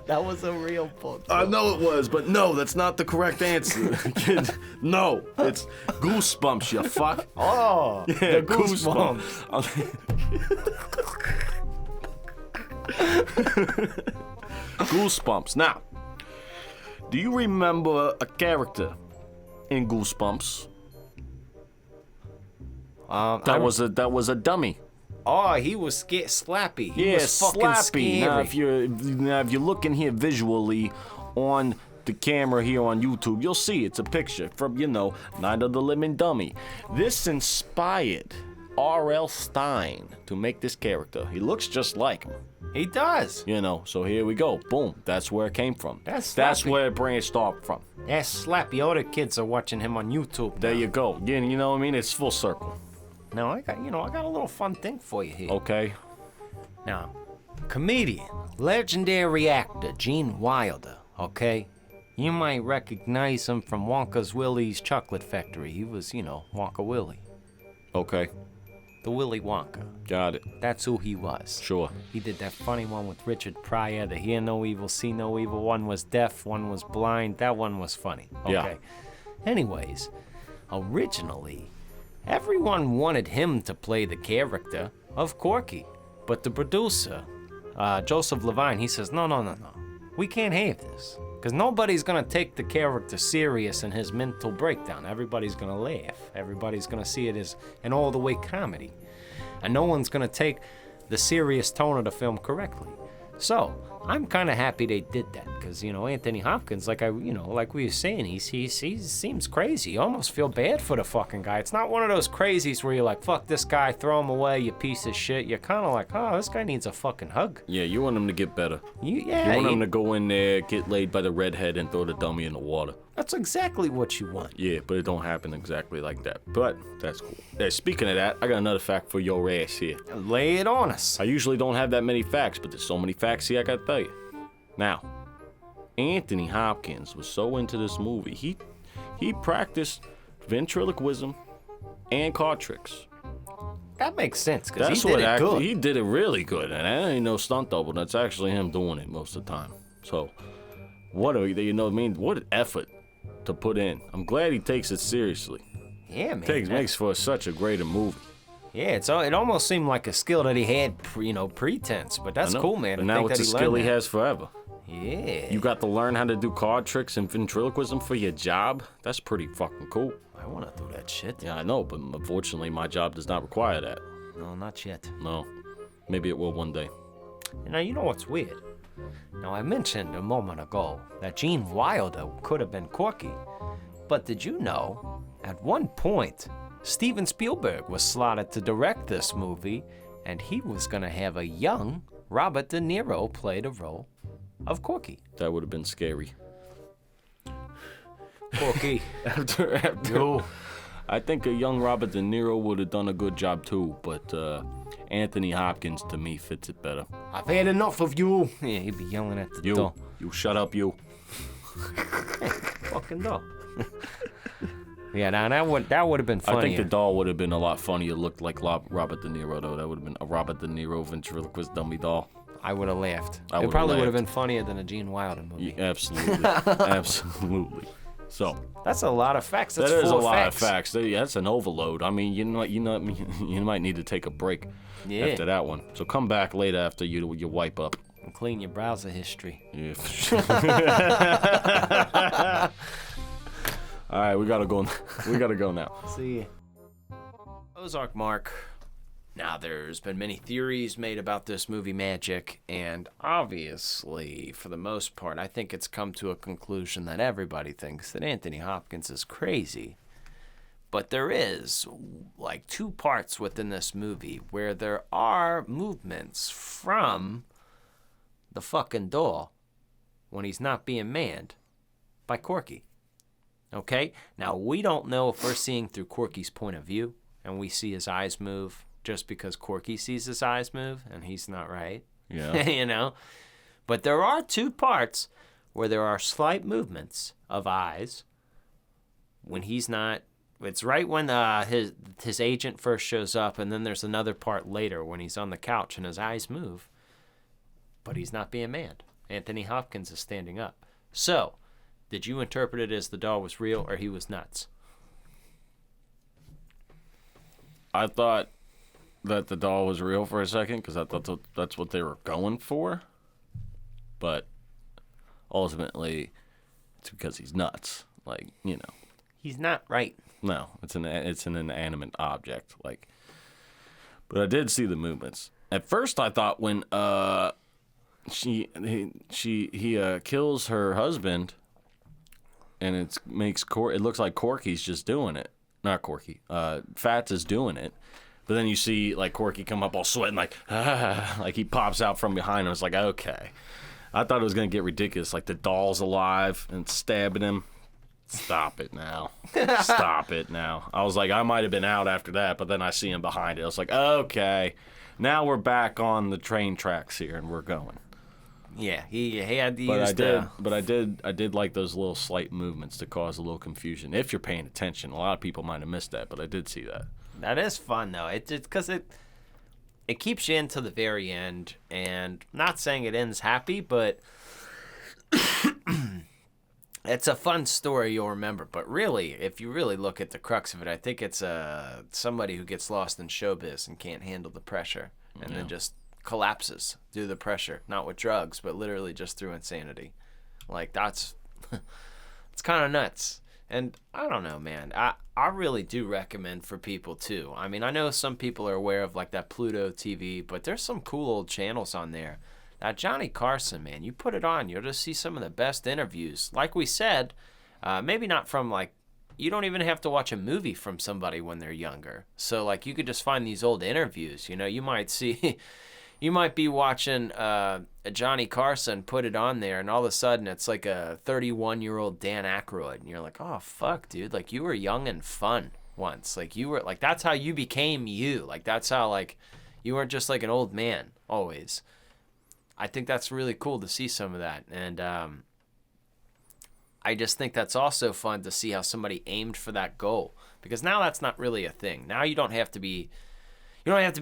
That was a real book. I know it was, but no, that's not the correct answer. No, it's Goosebumps, you fuck. Oh, yeah, the Goosebumps. Goosebumps. Now, do you remember a character in Goosebumps? That was a dummy. Oh, he was slappy. He was fucking slappy. scary. Now, if you're looking here visually on the camera here on YouTube, you'll see it's a picture from, Night of the Living Dummy. This inspired R.L. Stine to make this character. He looks just like him. He does. So here we go. Boom. That's where it came from. That's where it branched off from. That's slappy. All the kids are watching him on YouTube now. There you go. Yeah, you know what I mean? It's full circle. Now, I got a little fun thing for you here. Okay. Now, comedian, legendary actor, Gene Wilder, okay? You might recognize him from Wonka's Willy's Chocolate Factory. He was, Wonka Willy. Okay. The Willy Wonka. Got it. That's who he was. Sure. He did that funny one with Richard Pryor, the hear no evil, see no evil. One was deaf, one was blind. That one was funny. Okay. Yeah. Anyways, originally, everyone wanted him to play the character of Corky. But the producer, Joseph Levine, he says, no. We can't have this. Because nobody's going to take the character serious in his mental breakdown. Everybody's going to laugh. Everybody's going to see it as an all-the-way comedy. And no one's going to take the serious tone of the film correctly. So I'm kind of happy they did that because, Anthony Hopkins, like we were saying, he seems crazy. You almost feel bad for the fucking guy. It's not one of those crazies where you're like, fuck this guy, throw him away, you piece of shit. You're kind of like, oh, this guy needs a fucking hug. Yeah, you want him to get better. You want him to go in there, get laid by the redhead, and throw the dummy in the water. That's exactly what you want. Yeah, but it don't happen exactly like that. But that's cool. Hey, speaking of that, I got another fact for your ass here. Lay it on us. I usually don't have that many facts, but there's so many facts here I gotta tell you. Now, Anthony Hopkins was so into this movie, he practiced ventriloquism and card tricks. That makes sense because he did it good. He did it really good, and that ain't no stunt double. That's actually him doing it most of the time. So, what an effort to put in. I'm glad he takes it seriously. Yeah, man. Makes for such a greater movie. Yeah, it almost seemed like a skill that he had, pretense, but that's cool, man. And now it's a skill he has forever. Yeah. You got to learn how to do card tricks and ventriloquism for your job? That's pretty fucking cool. I want to do that shit. Yeah, I know, but unfortunately my job does not require that. No, not yet. No. Maybe it will one day. Now, you know what's weird? Now, I mentioned a moment ago that Gene Wilder could have been Corky, but did you know, at one point, Steven Spielberg was slotted to direct this movie, and he was going to have a young Robert De Niro play the role of Corky. That would have been scary. Corky. after Yo. I think a young Robert De Niro would have done a good job too, but Anthony Hopkins to me fits it better. I've had enough of you. Yeah, he'd be yelling at the door. You shut up, you. Fucking door. Yeah, now that would have been funny. I think the doll would have been a lot funnier. Looked like Robert De Niro though. That would have been a Robert De Niro ventriloquist dummy doll. I would have laughed. It probably would have been funnier than a Gene Wilder movie. Yeah, absolutely, absolutely. So that's a lot of facts. That is a lot of facts. That's an overload. I mean, you might need to take a break after that one. So come back later after you wipe up and clean your browser history. Yeah. All right, we gotta go. We gotta go now. See ya. Ozark Mark. Now, there's been many theories made about this movie Magic, and obviously, for the most part, I think it's come to a conclusion that everybody thinks that Anthony Hopkins is crazy. But there is, like, two parts within this movie where there are movements from the fucking door when he's not being manned by Corky. Okay? Now, we don't know if we're seeing through Corky's point of view, and we see his eyes move just because Corky sees his eyes move, and he's not right. Yeah. But there are two parts where there are slight movements of eyes when he's not. It's right when his agent first shows up, and then there's another part later when he's on the couch and his eyes move, but he's not being manned. Anthony Hopkins is standing up. So, did you interpret it as the doll was real or he was nuts? I thought that the doll was real for a second because I thought that's what they were going for. But ultimately, it's because he's nuts. Like, He's not right. No, it's an inanimate object. Like, but I did see the movements. At first, I thought when he kills her husband, and it looks like Corky's just doing it. Not Corky. Fats is doing it. But then you see like Corky come up all sweating, like he pops out from behind him. It's like, okay. I thought it was gonna get ridiculous, like the doll's alive and stabbing him. Stop it now. Stop it now. I was like, I might have been out after that, but then I see him behind it. I was like, okay, now we're back on the train tracks here and we're going. Yeah, he had to use But I did like those little slight movements to cause a little confusion. If you're paying attention, a lot of people might have missed that, but I did see that. That is fun though. It's because it keeps you into the very end, and I'm not saying it ends happy, but it's a fun story you'll remember. But really, if you really look at the crux of it, I think it's somebody who gets lost in showbiz and can't handle the pressure, and then just collapses due to the pressure, not with drugs, but literally just through insanity. Like, that's it's kind of nuts. And I don't know, man. I really do recommend for people too. I mean, I know some people are aware of like that Pluto TV, but there's some cool old channels on there that Johnny Carson, man, you put it on, you'll just see some of the best interviews. Like we said, maybe not from like, you don't even have to watch a movie from somebody when they're younger. So like you could just find these old interviews. You know, you might see, you might be watching a Johnny Carson, put it on there, and all of a sudden it's like a 31-year-old Dan Aykroyd, and you're like, oh fuck, dude, like you were young and fun once. Like you were like, that's how you became you. Like that's how like you weren't just like an old man always. I think that's really cool to see some of that, and I just think that's also fun to see how somebody aimed for that goal, because now that's not really a thing. Now you don't have to be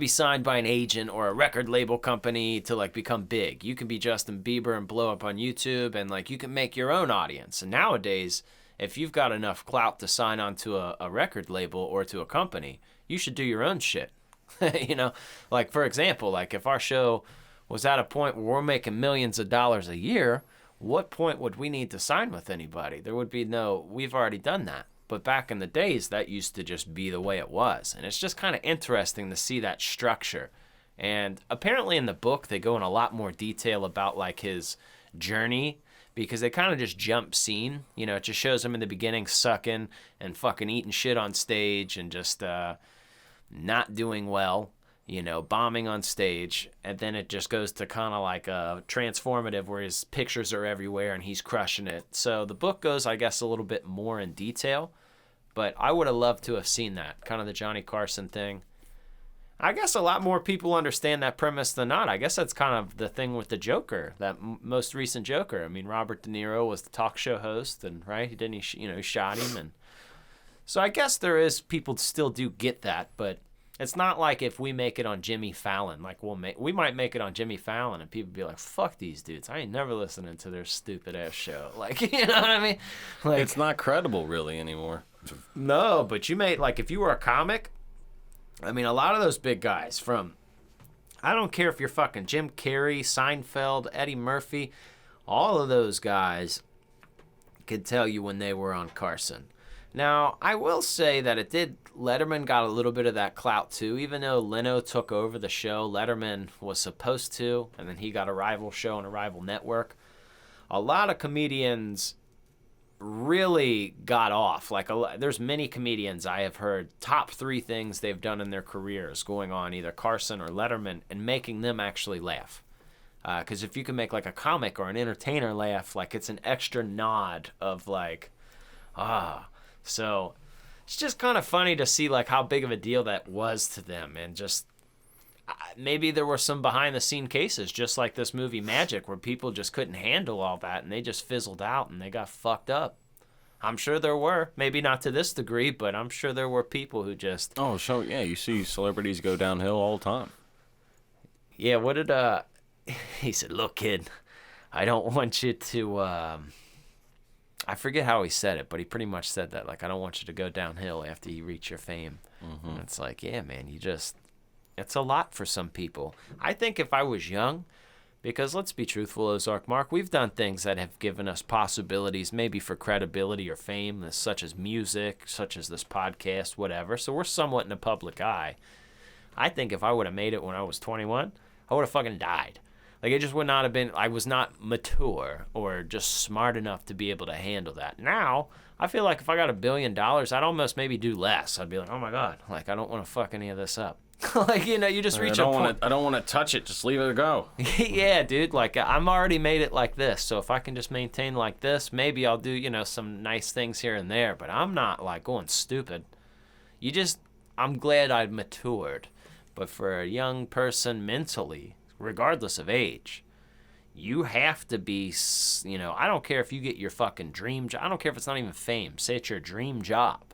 signed by an agent or a record label company to like become big. You can be Justin Bieber and blow up on YouTube, and like you can make your own audience. And nowadays, if you've got enough clout to sign on to a record label or to a company, you should do your own shit. You know, like for example, like if our show was at a point where we're making millions of dollars a year, what point would we need to sign with anybody? There would be no, we've already done that. But back in the days, that used to just be the way it was. And it's just kind of interesting to see that structure. And apparently in the book, they go in a lot more detail about like his journey, because they kind of just jump scene. You know, it just shows him in the beginning sucking and fucking eating shit on stage and just not doing well. You know, bombing on stage, and then it just goes to kind of like a transformative where his pictures are everywhere and he's crushing it. So the book goes, I guess, a little bit more in detail, but I would have loved to have seen that, kind of the Johnny Carson thing. I guess a lot more people understand that premise than not. I guess that's kind of the thing with the Joker, that most recent Joker. I mean, Robert De Niro was the talk show host, and right, he shot him, and so I guess there is people still do get that, but it's not like if we make it on Jimmy Fallon, like we might make it on Jimmy Fallon and people be like, fuck these dudes. I ain't never listening to their stupid ass show. Like, you know what I mean? Like, it's not credible really anymore. No, but you made, like, if you were a comic, I mean, a lot of those big guys from, I don't care if you're fucking Jim Carrey, Seinfeld, Eddie Murphy, all of those guys could tell you when they were on Carson. Now, I will say that Letterman got a little bit of that clout too. Even though Leno took over the show, Letterman was supposed to, and then he got a rival show on a rival network. A lot of comedians really got off. Like, there's many comedians I have heard top 3 things they've done in their careers going on either Carson or Letterman and making them actually laugh. Because if you can make like a comic or an entertainer laugh, like it's an extra nod of like, So it's just kind of funny to see like how big of a deal that was to them, and just maybe there were some behind the scene cases just like this movie Magic where people just couldn't handle all that and they just fizzled out and they got fucked up. I'm sure there were, maybe not to this degree, but I'm sure there were people who just you see celebrities go downhill all the time. Yeah, what did he said, look kid, I don't want you to I forget how he said it, but he pretty much said that, like, I don't want you to go downhill after you reach your fame. Mm-hmm. And it's like, yeah, man, it's a lot for some people. I think if I was young, because let's be truthful, Ozark Mark, we've done things that have given us possibilities, maybe for credibility or fame, such as music, such as this podcast, whatever. So we're somewhat in the public eye. I think if I would have made it when I was 21, I would have fucking died. Like, it just would not have been, I was not mature or just smart enough to be able to handle that. Now, I feel like if I got $1 billion, I'd almost maybe do less. I'd be like, oh my God, like, I don't want to fuck any of this up. Like, you know, you just reach a point. I don't want to touch it. Just leave it go. Yeah, dude, like, I'm already made it like this. So if I can just maintain like this, maybe I'll do, some nice things here and there. But I'm not, like, going stupid. I'm glad I've matured. But for a young person mentally, regardless of age, you have to be, I don't care if you get your fucking dream job. I don't care if it's not even fame. Say it's your dream job.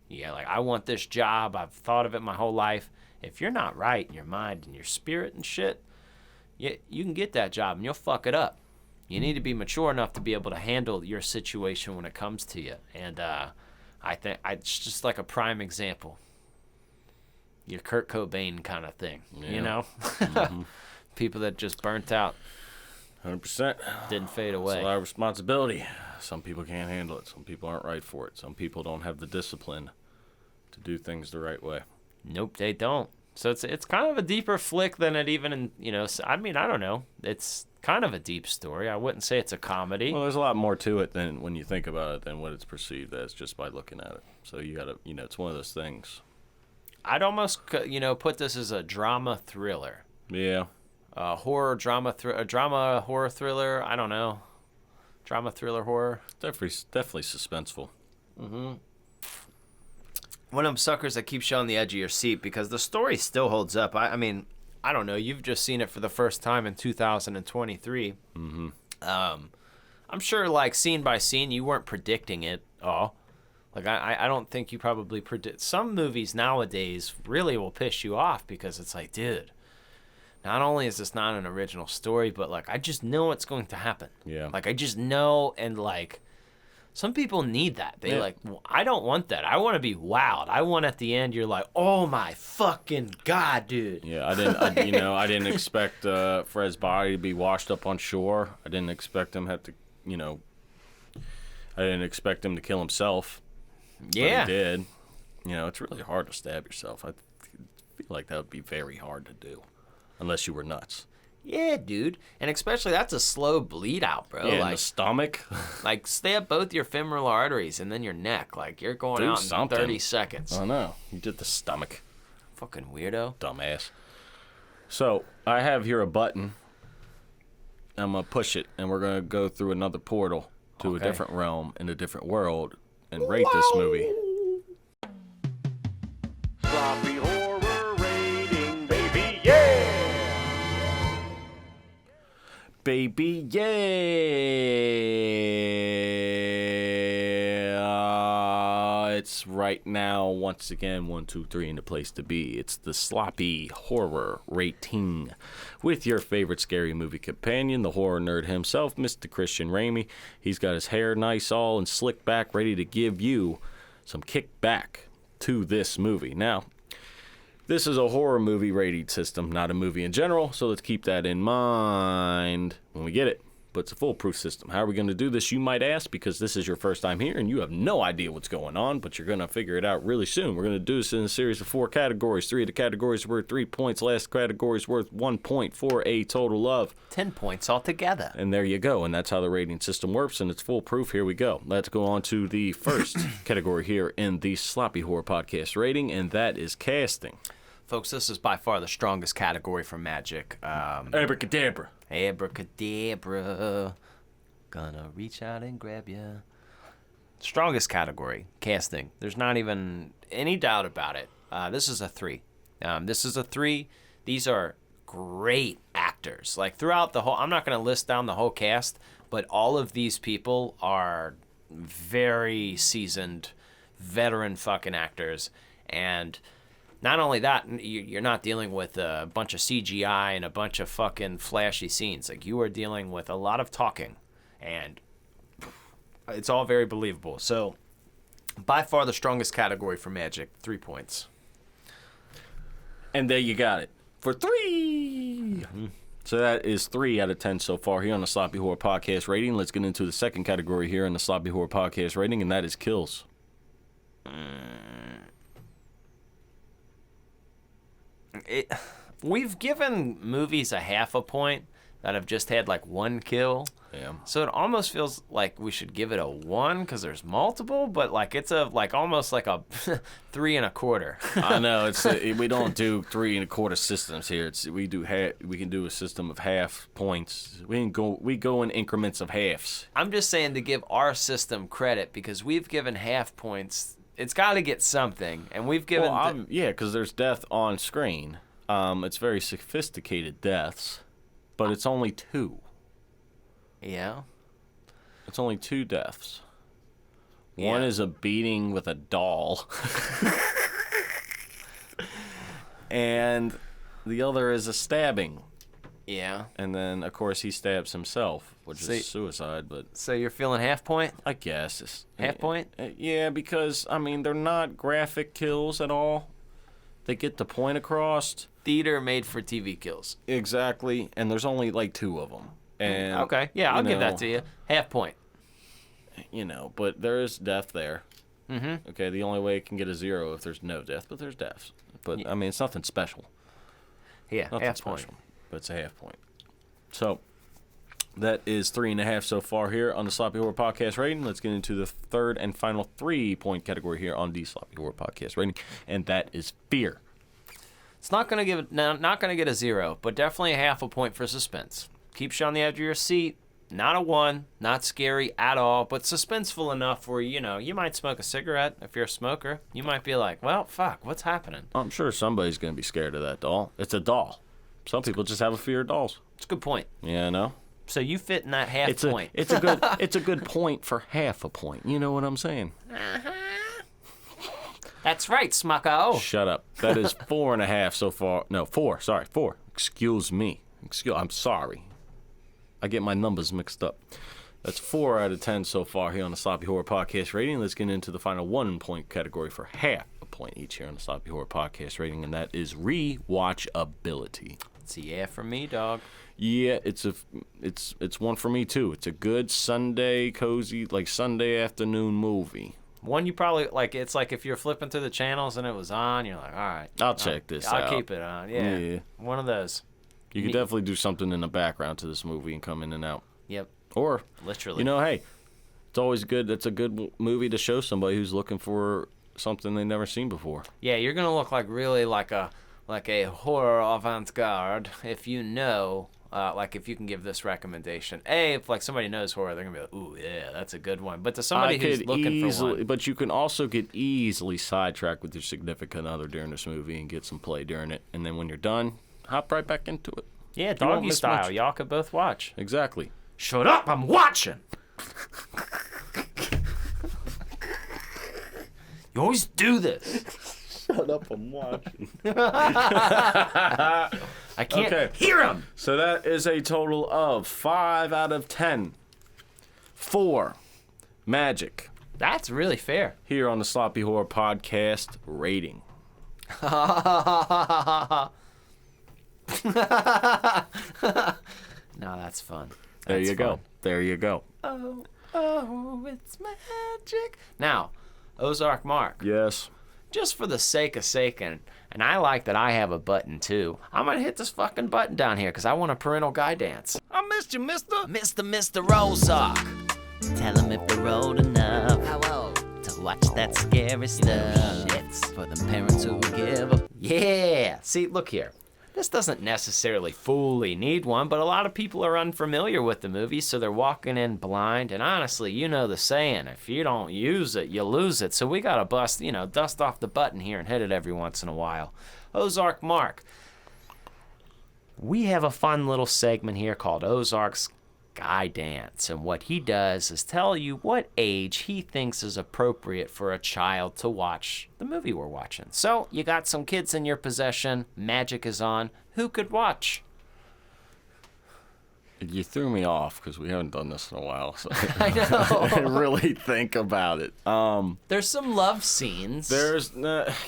Yeah, like, I want this job. I've thought of it my whole life. If you're not right in your mind and your spirit and shit, you can get that job and you'll fuck it up. You need to be mature enough to be able to handle your situation when it comes to you. And I think it's just like a prime example. Your Kurt Cobain kind of thing, Mm-hmm. People that just burnt out. 100%. Didn't fade away. It's a lot of responsibility. Some people can't handle it. Some people aren't right for it. Some people don't have the discipline to do things the right way. Nope, they don't. So it's kind of a deeper flick than it even, I mean, I don't know. It's kind of a deep story. I wouldn't say it's a comedy. Well, there's a lot more to it than when you think about it than what it's perceived as just by looking at it. So you got to, it's one of those things. I'd almost, put this as a drama thriller. Yeah. Horror, drama, horror thriller. I don't know. Drama, thriller, horror. Definitely suspenseful. Mm-hmm. One of them suckers that keeps you on the edge of your seat because the story still holds up. I mean, I don't know. You've just seen it for the first time in 2023. Mm-hmm. I'm sure, like, scene by scene, you weren't predicting it all. Like, I don't think you probably predict. Some movies nowadays really will piss you off because it's like, dude, not only is this not an original story, but, like, I just know it's going to happen. Yeah. Like, I just know, and, like, some people need that. They I don't want that. I want to be wowed. I want at the end you're like, oh my fucking God, dude. Yeah, I didn't expect Fred's body to be washed up on shore. I didn't expect him I didn't expect him to kill himself. Yeah. But he did. It's really hard to stab yourself. I feel like that would be very hard to do, unless you were nuts. Yeah, dude. And especially that's a slow bleed out, bro. Yeah, like in the stomach. like stab both your femoral arteries and then your neck. Like you're going out in 30 seconds. I know. You did the stomach. Fucking weirdo. Dumbass. So I have here a button. I'm going to push it, and we're going to go through another portal to a different realm in a different world and rate this movie. Sloppy horror rating, baby, yeah! Baby, yeah! It's right now, once again, 1, 2, 3 in the place to be. It's the sloppy horror rating with your favorite scary movie companion, the horror nerd himself, Mr. Christian Ramey. He's got his hair nice all and slicked back, ready to give you some kickback to this movie. Now, this is a horror movie rating system, not a movie in general, so let's keep that in mind when we get it. But it's a foolproof system. How are we going to do this, you might ask, because this is your first time here and you have no idea what's going on, but you're going to figure it out really soon. We're going to do this in a series of 4 categories. 3 of the categories are worth 3 points. Last category is worth 1 point for a total of 10 points altogether. And there you go. And that's how the rating system works, and it's foolproof. Here we go. Let's go on to the first category here in the Sloppy Horror Podcast rating, and that is casting. Folks, this is by far the strongest category for magic. Abracadabra. Abracadabra. Gonna reach out and grab ya. Strongest category, casting. There's not even any doubt about it. This is a 3. This is a 3. These are great actors. Like throughout the whole, I'm not gonna list down the whole cast, but all of these people are very seasoned, veteran fucking actors. And not only that, you're not dealing with a bunch of CGI and a bunch of fucking flashy scenes. Like, you are dealing with a lot of talking, and it's all very believable. So, by far the strongest category for magic, 3 points. And there you got it. For 3! Mm-hmm. So that is 3 out of 10 so far here on the Sloppy Horror Podcast rating. Let's get into the second category here in the Sloppy Horror Podcast rating, and that is kills. We've given movies a half a point that have just had like 1 kill. Yeah. So it almost feels like we should give it a 1 because there's multiple, but like it's almost like a 3 1/4. I know it's we don't do 3 1/4 systems here. We can do a system of half points. We go in increments of halves. I'm just saying to give our system credit because we've given half points. It's got to get something, and we've given. Well, because there's death on screen. It's very sophisticated deaths, but it's only 2. Yeah. It's only 2 deaths. Yeah. One is a beating with a doll, and the other is a stabbing. Yeah. And then, of course, he stabs himself, which is suicide. But so you're feeling half point? I guess it's half point. Yeah, because I mean they're not graphic kills at all. They get the point across. Theater made for TV kills. Exactly, and there's only like 2 of them. And okay, yeah, I'll give that to you. Half point. But there is death there. Mm-hmm. Okay, the only way it can get a 0 if there's no death, but there's deaths. But, I mean, it's nothing special. Yeah, Nothing half special. point. But it's a half point. So, that is 3.5 so far here on the Sloppy Horror Podcast rating. Let's get into the third and final 3-point category here on the Sloppy Horror Podcast rating, and that is fear. It's not gonna get a 0, but definitely a half a point for suspense. Keeps you on the edge of your seat. Not a 1, not scary at all, but suspenseful enough where, you might smoke a cigarette if you're a smoker. You might be like, well, fuck, what's happening? I'm sure somebody's going to be scared of that doll. It's a doll. Some people just have a fear of dolls. It's a good point. Yeah, I know. So you fit in that half point. It's a good point for half a point. You know what I'm saying? That's right, Smucko. Shut up. That is 4.5 so far. No, 4. Sorry, 4. Excuse me. I'm sorry. I get my numbers mixed up. That's 4 out of 10 so far here on the Sloppy Horror Podcast rating. Let's get into the final 1-point category for half a point each here on the Sloppy Horror Podcast rating, and that is rewatchability. It's a yeah for me, dog. Yeah, it's one for me too. It's a good Sunday cozy, like Sunday afternoon movie. One you probably like. It's like if you're flipping through the channels and it was on, you're like, all right, I'll check this out. I'll keep it on. Yeah, one of those. You could definitely do something in the background to this movie and come in and out. Yep. Or, literally. Hey, it's always good. It's a good movie to show somebody who's looking for something they've never seen before. Yeah, you're gonna look like really like a horror avant-garde if you know. If you can give this recommendation, if like somebody knows horror, they're gonna be like, "Ooh, yeah, that's a good one." But to somebody who's looking for one, but you can also get easily sidetracked with your significant other during this movie and get some play during it, and then when you're done, hop right back into it. Yeah, You won't doggy miss style. much. Y'all could both watch. Exactly. Shut up! I'm watching. You always do this. Shut up! I'm watching. I can't hear him. So that is a total of 5 out of 10 for Magic That's really fair. here on the Sloppy Horror Podcast rating. No, that's fun. There That's you go. fun. There you go. Oh, it's magic. Now, Ozark Mark, Yes. just for the sake of saying, and I like that I have a button too, I'm going to hit this fucking button down here because I want a parental guy dance. I missed you, mister. Mr. Ozark. Tell him if they're old enough. How old? To watch that scary stuff. It's for the parents who give up. Yeah. See, look here. This doesn't necessarily fully need one, but a lot of people are unfamiliar with the movie, so they're walking in blind. And honestly, you know the saying, if you don't use it, you lose it. So we got to dust off the button here and hit it every once in a while. Ozark Mark. We have a fun little segment here called Ozark's Guy Dance, and what he does is tell you what age he thinks is appropriate for a child to watch the movie we're watching. So, you got some kids in your possession, magic is on, who could watch? You threw me off because we haven't done this in a while, so I know. I didn't really think about it. There's some love scenes. There's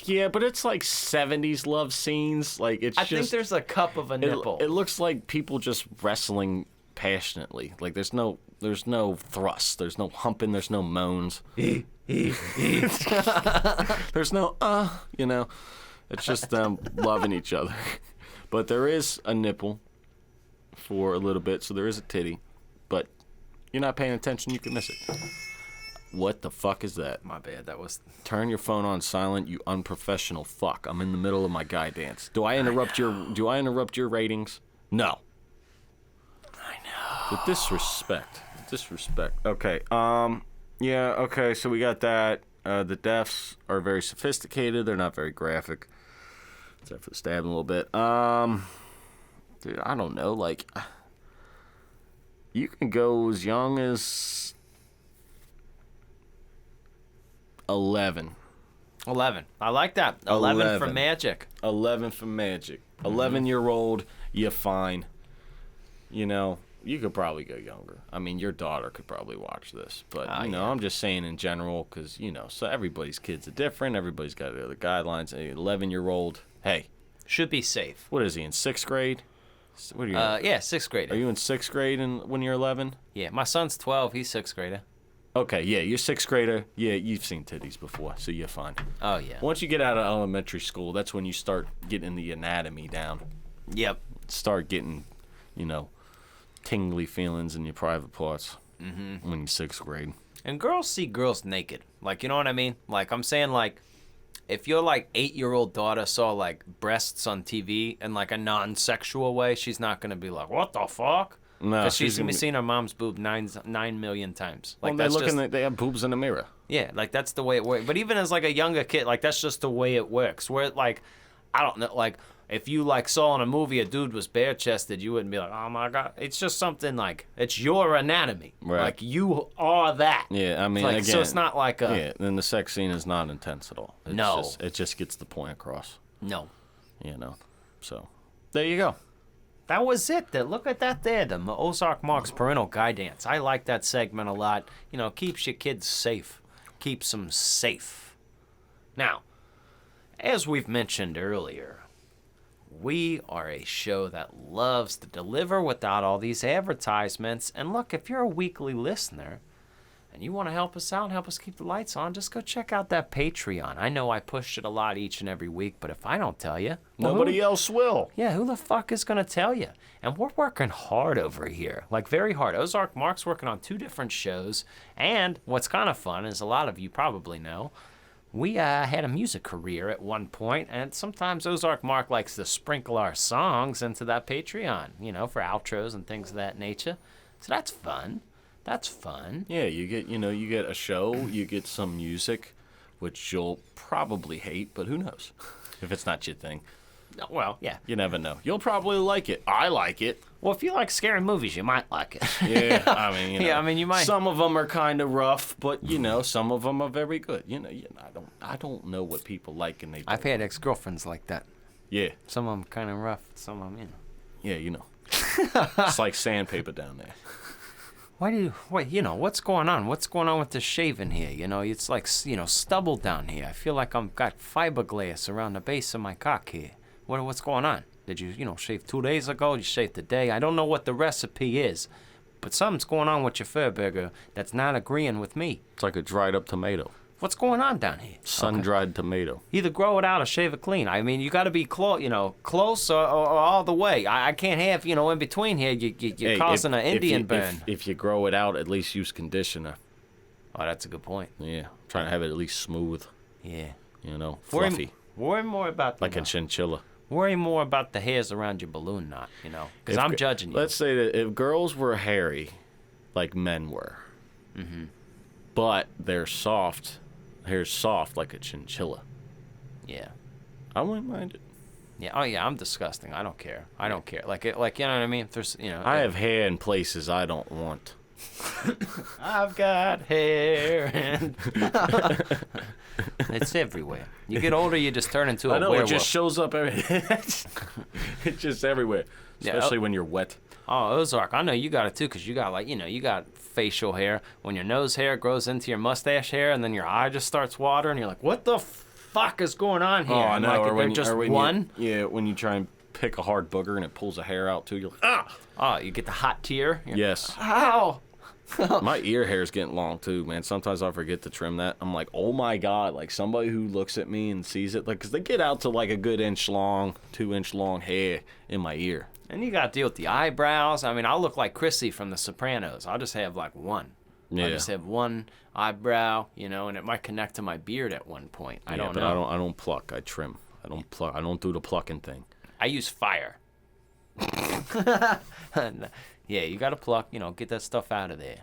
yeah, but it's like 70s love scenes. Like it's I think there's a cup of a nipple. It looks like people just wrestling passionately. Like there's no thrust, there's no humping, there's no moans. There's no it's just them loving each other. But there is a nipple for a little bit, so there is a titty, but you're not paying attention, you can miss it. What the fuck is that? My bad, that was... Turn your phone on silent, you unprofessional fuck. I'm in the middle of my guy dance. Do I interrupt your ratings? No. I know. With disrespect. Okay. Yeah, okay, so we got that. The deaths are very sophisticated, they're not very graphic. Except for the stabbing a little bit. Dude, I don't know, like you can go as young as 11. 11. I like that. 11 for magic. 11 for magic. 11-year-old, you're fine. You know, you could probably go younger. I mean, your daughter could probably watch this. But, yeah. I'm just saying in general because, so everybody's kids are different. Everybody's got other guidelines. An 11-year-old, hey. Should be safe. What is he, in 6th grade? What are you Yeah, 6th grade. Are you in 6th grade when you're 11? Yeah, my son's 12. He's 6th grader. Okay, yeah, you're 6th grader. Yeah, you've seen titties before, so you're fine. Oh, yeah. Once you get out of elementary school, that's when you start getting the anatomy down. Yep. Start getting, tingly feelings in your private parts when you're 6th grade. And girls see girls naked. Like, you know what I mean? Like, I'm saying, like, if your, like, 8-year-old daughter saw, like, breasts on TV in, like, a non-sexual way, she's not going to be like, what the fuck? No, Because she's seen her mom's boob 9 million times. Like, Well, they have boobs in the mirror. Yeah, like, that's the way it works. But even as, like, a younger kid, like, that's just the way it works. Where, like, I don't know, like, if you, like, saw in a movie a dude was bare-chested, you wouldn't be like, oh, my God. It's just something, like, it's your anatomy. Right. Like, you are that. Yeah, I mean, Like, again. so it's not like a... Yeah, then the sex scene is not intense at all. No. It just gets the point across, No. So, there you go. That was it. Look at that there. The Ozark Marks parental guidance. I like that segment a lot. Keeps your kids safe. Keeps them safe. Now, as we've mentioned earlier, we are a show that loves to deliver without all these advertisements. And look, if you're a weekly listener and you want to help us out, help us keep the lights on, just go check out that Patreon. I know I push it a lot each and every week, but if I don't tell you, Nobody else will. yeah, who the fuck is going to tell you? And we're working hard over here, like very hard. Ozark Mark's working on 2 different shows. And what's kind of fun is a lot of you probably know, we had a music career at one point, and sometimes Ozark Mark likes to sprinkle our songs into that Patreon, for outros and things of that nature. So that's fun. That's fun. Yeah, you get a show, you get some music, which you'll probably hate, but who knows? If it's not your thing. Well, yeah. You never know. You'll probably like it. I like it. Well, if you like scary movies, you might like it. Yeah, I mean, Yeah, I mean, you might. Some of them are kind of rough, but some of them are very good. I don't know what people like, and they. I've had ex-girlfriends like that. Yeah, Some of them kind of rough. Some of them, yeah, it's like sandpaper down there. What's going on? What's going on with the shaving here? It's like, stubble down here. I feel like I've got fiberglass around the base of my cock here. What's going on? Did you, shave 2 days ago? Did you shave today? I don't know what the recipe is, but something's going on with your fur burger that's not agreeing with me. It's like a dried up tomato. What's going on down here? Sun-dried tomato. Either grow it out or shave it clean. I mean, you got to be close or all the way. I can't have, in between here, you're causing an Indian burn. If you grow it out, at least use conditioner. Oh, that's a good point. Yeah, trying to have it at least smooth. Yeah. Fluffy. Worry more about Like a chinchilla. Worry more about the hairs around your balloon knot, because I'm judging you. Let's say that if girls were hairy, like men were, but they're soft, hair's soft like a chinchilla, Yeah. I wouldn't mind it. Yeah. Oh, yeah. I'm disgusting. I don't care. I don't care. Like you know what I mean? If there's, I have hair in places I don't want. I've got hair and it's everywhere. You get older, you just turn into a werewolf. It just shows up everywhere. It's just everywhere, especially when you're wet. Oh, Ozark, I know you got it too, because you got you got facial hair. When your nose hair grows into your mustache hair, and then your eye just starts watering, you're like, what the fuck is going on here? Oh, I know. Like, or when just when one. when you try and pick a hard booger and it pulls a hair out too, you're like, ah. Oh, you get the hot tear. Yes. Ow. My ear hair's getting long too, man. Sometimes I forget to trim that. I'm like, oh my god, like somebody who looks at me and sees it, like, because they get out to like a good 2-inch long hair in my ear. And you got to deal with the eyebrows. I mean, I'll look like Chrissy from The Sopranos. I'll just have like one. Yeah. I just have one eyebrow, and it might connect to my beard at one point. I don't know. I don't pluck. I trim. I don't pluck. I don't do the plucking thing. I use fire. Yeah, you got to pluck, get that stuff out of there.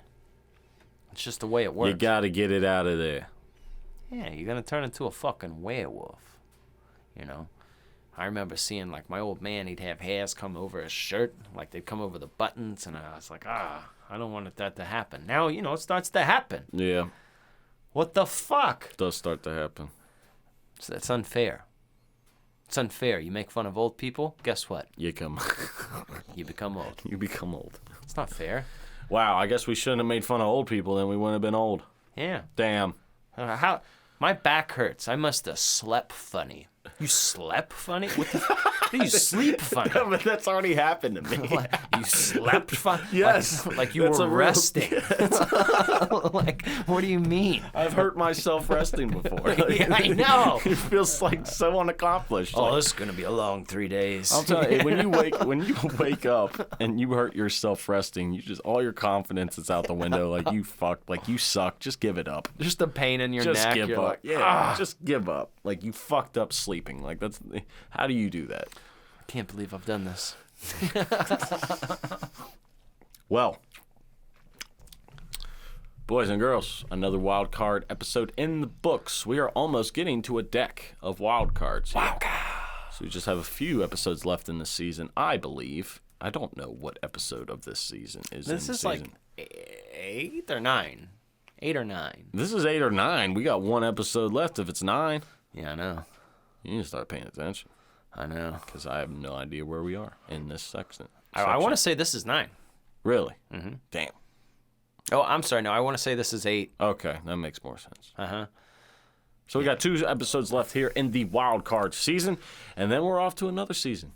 It's just the way it works. You got to get it out of there. Yeah, you're going to turn into a fucking werewolf, I remember seeing, like, my old man, he'd have hairs come over his shirt, like they'd come over the buttons, and I was like, I don't want that to happen. Now, it starts to happen. Yeah. What the fuck? It does start to happen. So that's unfair. It's unfair. You make fun of old people, guess what? You become old. You become old. It's not fair. Wow, I guess we shouldn't have made fun of old people, then we wouldn't have been old. Yeah. Damn. My back hurts. I must have slept funny. You slept funny? What do you sleep funny? No, but that's already happened to me. You slept funny? Yes. Like you That's were a real- resting. Like, what do you mean? I've hurt myself resting before. Yeah, I know. It feels like so unaccomplished. Oh, Like, this is gonna be a long 3 days. I'll tell you, when you wake up and you hurt yourself resting, you just all your confidence is out the window. Like you fucked, like you suck. Just give it up. Just the pain in your Just neck. give You're up. like, Yeah, just give up. Like you fucked up sleeping. Like that's how do you do that? I can't believe I've done this. Well, boys and girls, another Wildcard episode in the books. We are almost getting to a deck of Wildcards. So we just have a few episodes left in the season, I believe. I don't know what episode of this season is This in the is season. like 8 or 9. 8 or 9. This is 8 or 9. We got one episode left. If it's 9, Yeah, I know. you need to start paying attention I know. because I have no idea where we are in this section. I want to say this is 9. Really? Mm-hmm. Damn. Oh, I'm sorry. No, I want to say this is 8. Okay, that makes more sense. Uh-huh. So we got 2 episodes left here in the Wild Card season, and then we're off to another season.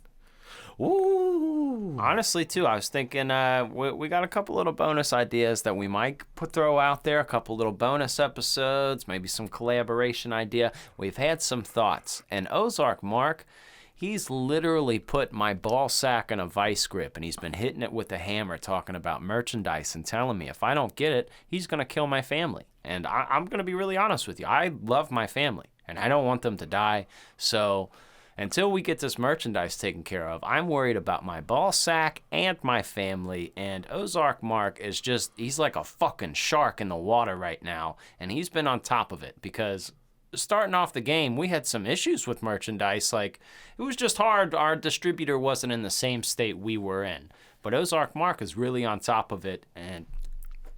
Ooh. Honestly, too, I was thinking we got a couple little bonus ideas that we might throw out there, a couple little bonus episodes, maybe some collaboration idea. We've had some thoughts. And Ozark Mark, he's literally put my ball sack in a vice grip, and he's been hitting it with a hammer talking about merchandise and telling me if I don't get it, he's going to kill my family. And I'm going to be really honest with you. I love my family, and I don't want them to die. So until we get this merchandise taken care of, I'm worried about my ball sack and my family. And Ozark Mark is just, he's like a fucking shark in the water right now. And he's been on top of it because starting off the game, we had some issues with merchandise. Like, it was just hard. Our distributor wasn't in the same state we were in. But Ozark Mark is really on top of it. And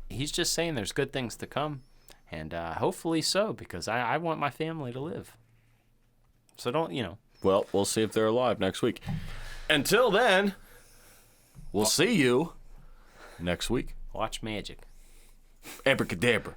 he's just saying there's good things to come. And hopefully so, because I want my family to live. So don't, Well, we'll see if they're alive next week. Until then, we'll see you next week. watch magic. Abracadabra.